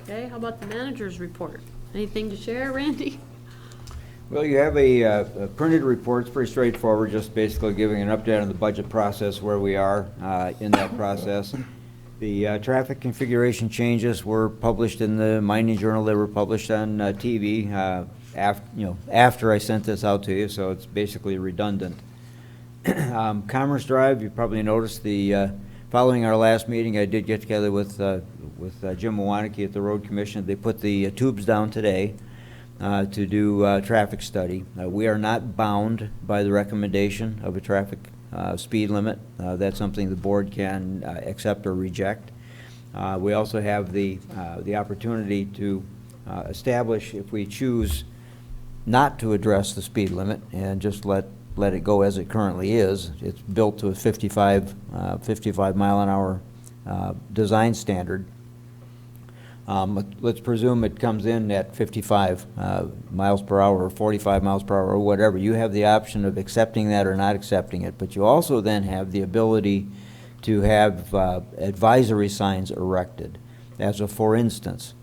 Okay, how about the manager's report? Anything to share, Randy? Well, you have a printed report. It's pretty straightforward, just basically giving an update on the budget process, where we are in that process. The traffic configuration changes were published in the Mining Journal. They were published on TV after I sent this out to you, so it's basically redundant. Commerce Drive, you probably noticed following our last meeting, I did get together with Jim Mwaneke at the Road Commission. They put the tubes down today to do a traffic study. We are not bound by the recommendation of a traffic speed limit. That's something the board can accept or reject. We also have the opportunity to establish, if we choose not to address the speed limit and just let it go as it currently is. It's built to a 55 mile an hour design standard. Let's presume it comes in at 55 miles per hour or 45 miles per hour or whatever. You have the option of accepting that or not accepting it, but you also then have the ability to have advisory signs erected. As a for instance,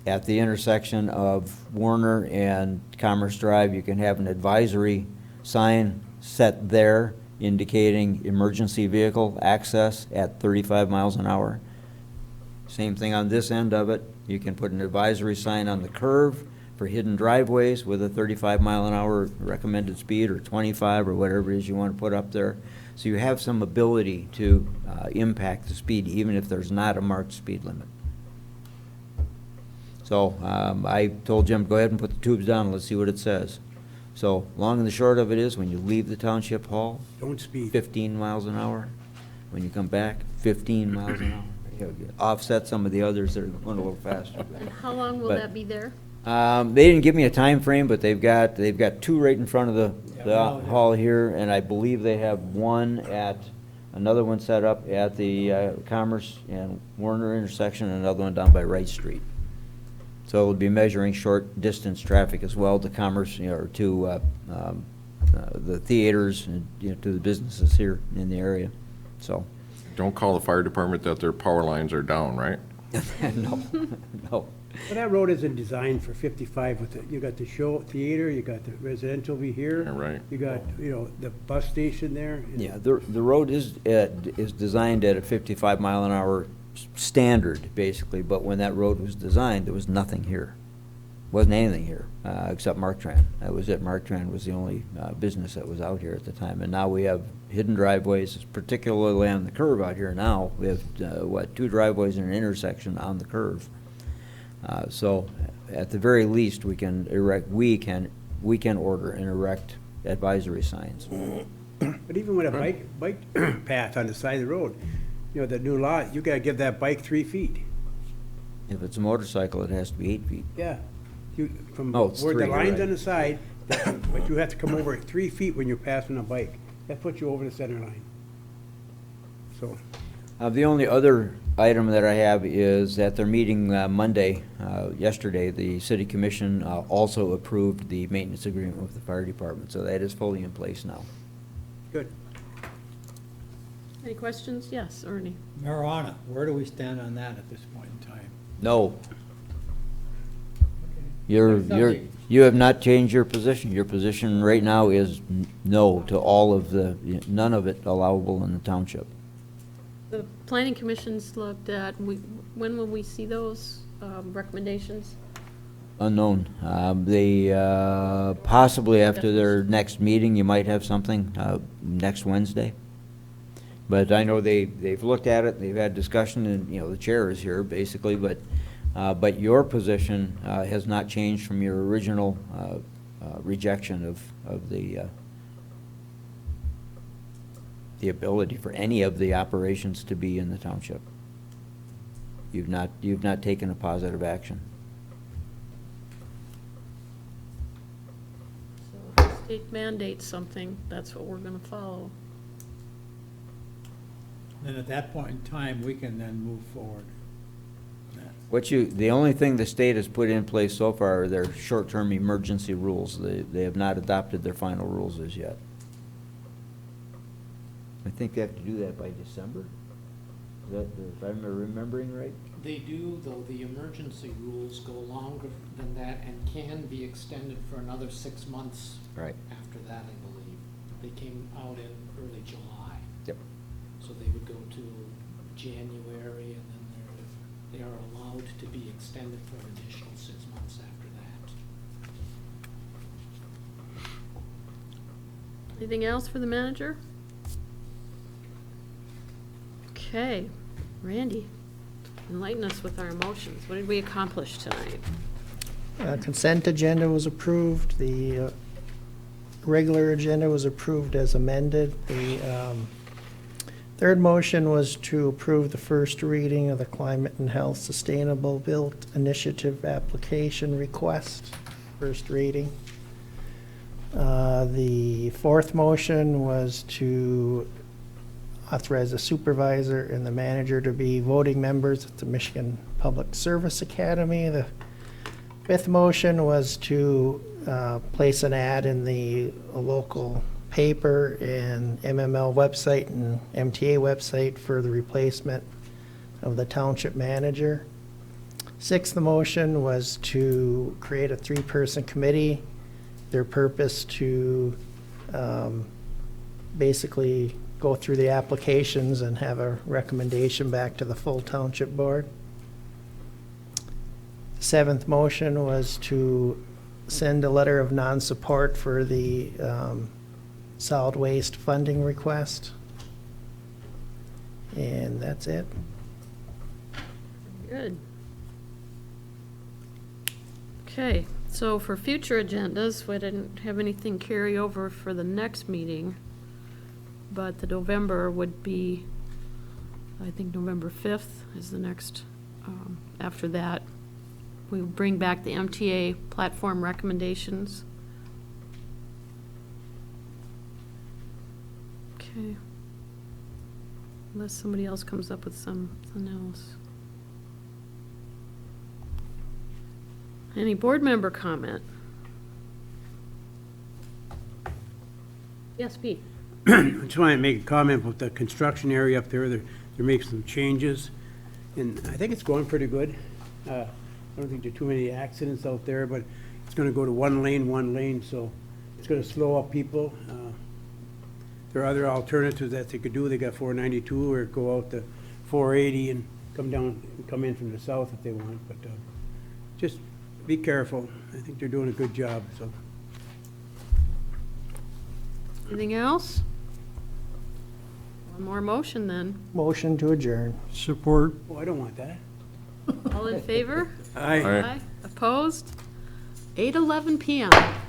at the intersection of Warner and Commerce Drive, you can have an advisory sign set there indicating emergency vehicle access at 35 miles an hour. Same thing on this end of it. You can put an advisory sign on the curve for hidden driveways with a 35 mile an hour recommended speed, or 25, or whatever it is you want to put up there. So you have some ability to impact the speed even if there's not a marked speed limit. So I told Jim, go ahead and put the tubes down and let's see what it says. So long and the short of it is, when you leave the township hall, Don't speed. 15 miles an hour. When you come back, 15 miles an hour. Offset some of the others that are going a little faster. And how long will But- that be there? They didn't give me a time frame, but they've got 2 right in front of the hall here, and I believe they have one at another one set up at the Commerce and Warner intersection, and another one down by Wright Street. So we'll be measuring short distance traffic as well to Commerce, or to the theaters and, to the businesses here in the area, so. Don't call the fire department that their power lines are down, right? No, no. But that road isn't designed for 55 with it. You got the show theater, you got the residential over here. Yeah, right. You got, the bus station there. and- Yeah, the road is designed at a 55 mile an hour standard, basically, but when that road was designed, there was nothing here. Wasn't anything here, except Marktran. That was it. Marktran was the only business that was out here at the time. And now we have hidden driveways, particularly on the curve out here now. We have, 2 driveways and an intersection on the curve. So at the very least, we can order and erect advisory signs. But even with a bike path on the side of the road, the new law, you gotta give that bike 3 feet. If it's a motorcycle, it has to be 8 feet. Yeah. From Oh, it's where the 3, you're line's right. on the side, but you have to come over 3 feet when you're passing a bike. That puts you over the center line. So, The only other item that I have is at their meeting Monday, yesterday, the city commission also approved the maintenance agreement with the fire department, so that is fully in place now. good. Any questions? Yes, Ernie. Marijuana, where do we stand on that at this point in time? No, Next subject. you have not changed your position. Your position right now is no to all of none of it allowable in the township. The planning commission's looked at, when will we see those recommendations? Unknown. They, possibly after their next meeting, you might have something, next Wednesday. But I know they've looked at it, they've had discussion, and, the chair is here, basically, but your position, has not changed from your original, rejection of the ability for any of the operations to be in the township. You've not taken a positive action. So if the state mandates something, that's what we're gonna follow. Then at that point in time, we can then move forward. The only thing the state has put in place so far are their short-term emergency rules. They have not adopted their final rules as yet. I think they have to do that by December? Is that, if I'm remembering right? They do, though the emergency rules go longer than that and can be extended for another 6 months Right. after that, I believe. They came out in early July. Yep. So they would go to January, and then they are allowed to be extended for an additional 6 months after that. Anything else for the manager? Okay, Randy, enlighten us with our emotions. What did we accomplish tonight? Consent agenda was approved. The regular agenda was approved as amended. The third motion was to approve the first reading of the Climate and Health Sustainable Built Initiative application request, first reading. The fourth motion was to authorize the supervisor and the manager to be voting members at the Michigan Public Service Academy. The fifth motion was to place an ad in the local paper and MML website and MTA website for the replacement of the township manager. Sixth motion was to create a 3-person committee. Their purpose to basically go through the applications and have a recommendation back to the full township board. The seventh motion was to send a letter of non-support for the solid waste funding request. And that's it. Good. Okay, so for future agendas, we didn't have anything carry over for the next meeting, but the November would be, I think November 5th is the next, after that, we'll bring back the MTA platform recommendations. Okay. unless somebody else comes up with something else. Any board member comment? Yes, Pete? I just want to make a comment about the construction area up there. They're making some changes, and I think it's going pretty good. I don't think there are too many accidents out there, but it's going to go to one lane, so it's going to slow up people. There are other alternatives that they could do. They got 492 or go out to 480 and come in from the south if they want, but just be careful. I think they're doing a good job, so. Anything else? One more motion then. Motion to adjourn. Support. Oh, I don't want that. All in favor? Aye. Aye. Opposed? 8:11 PM.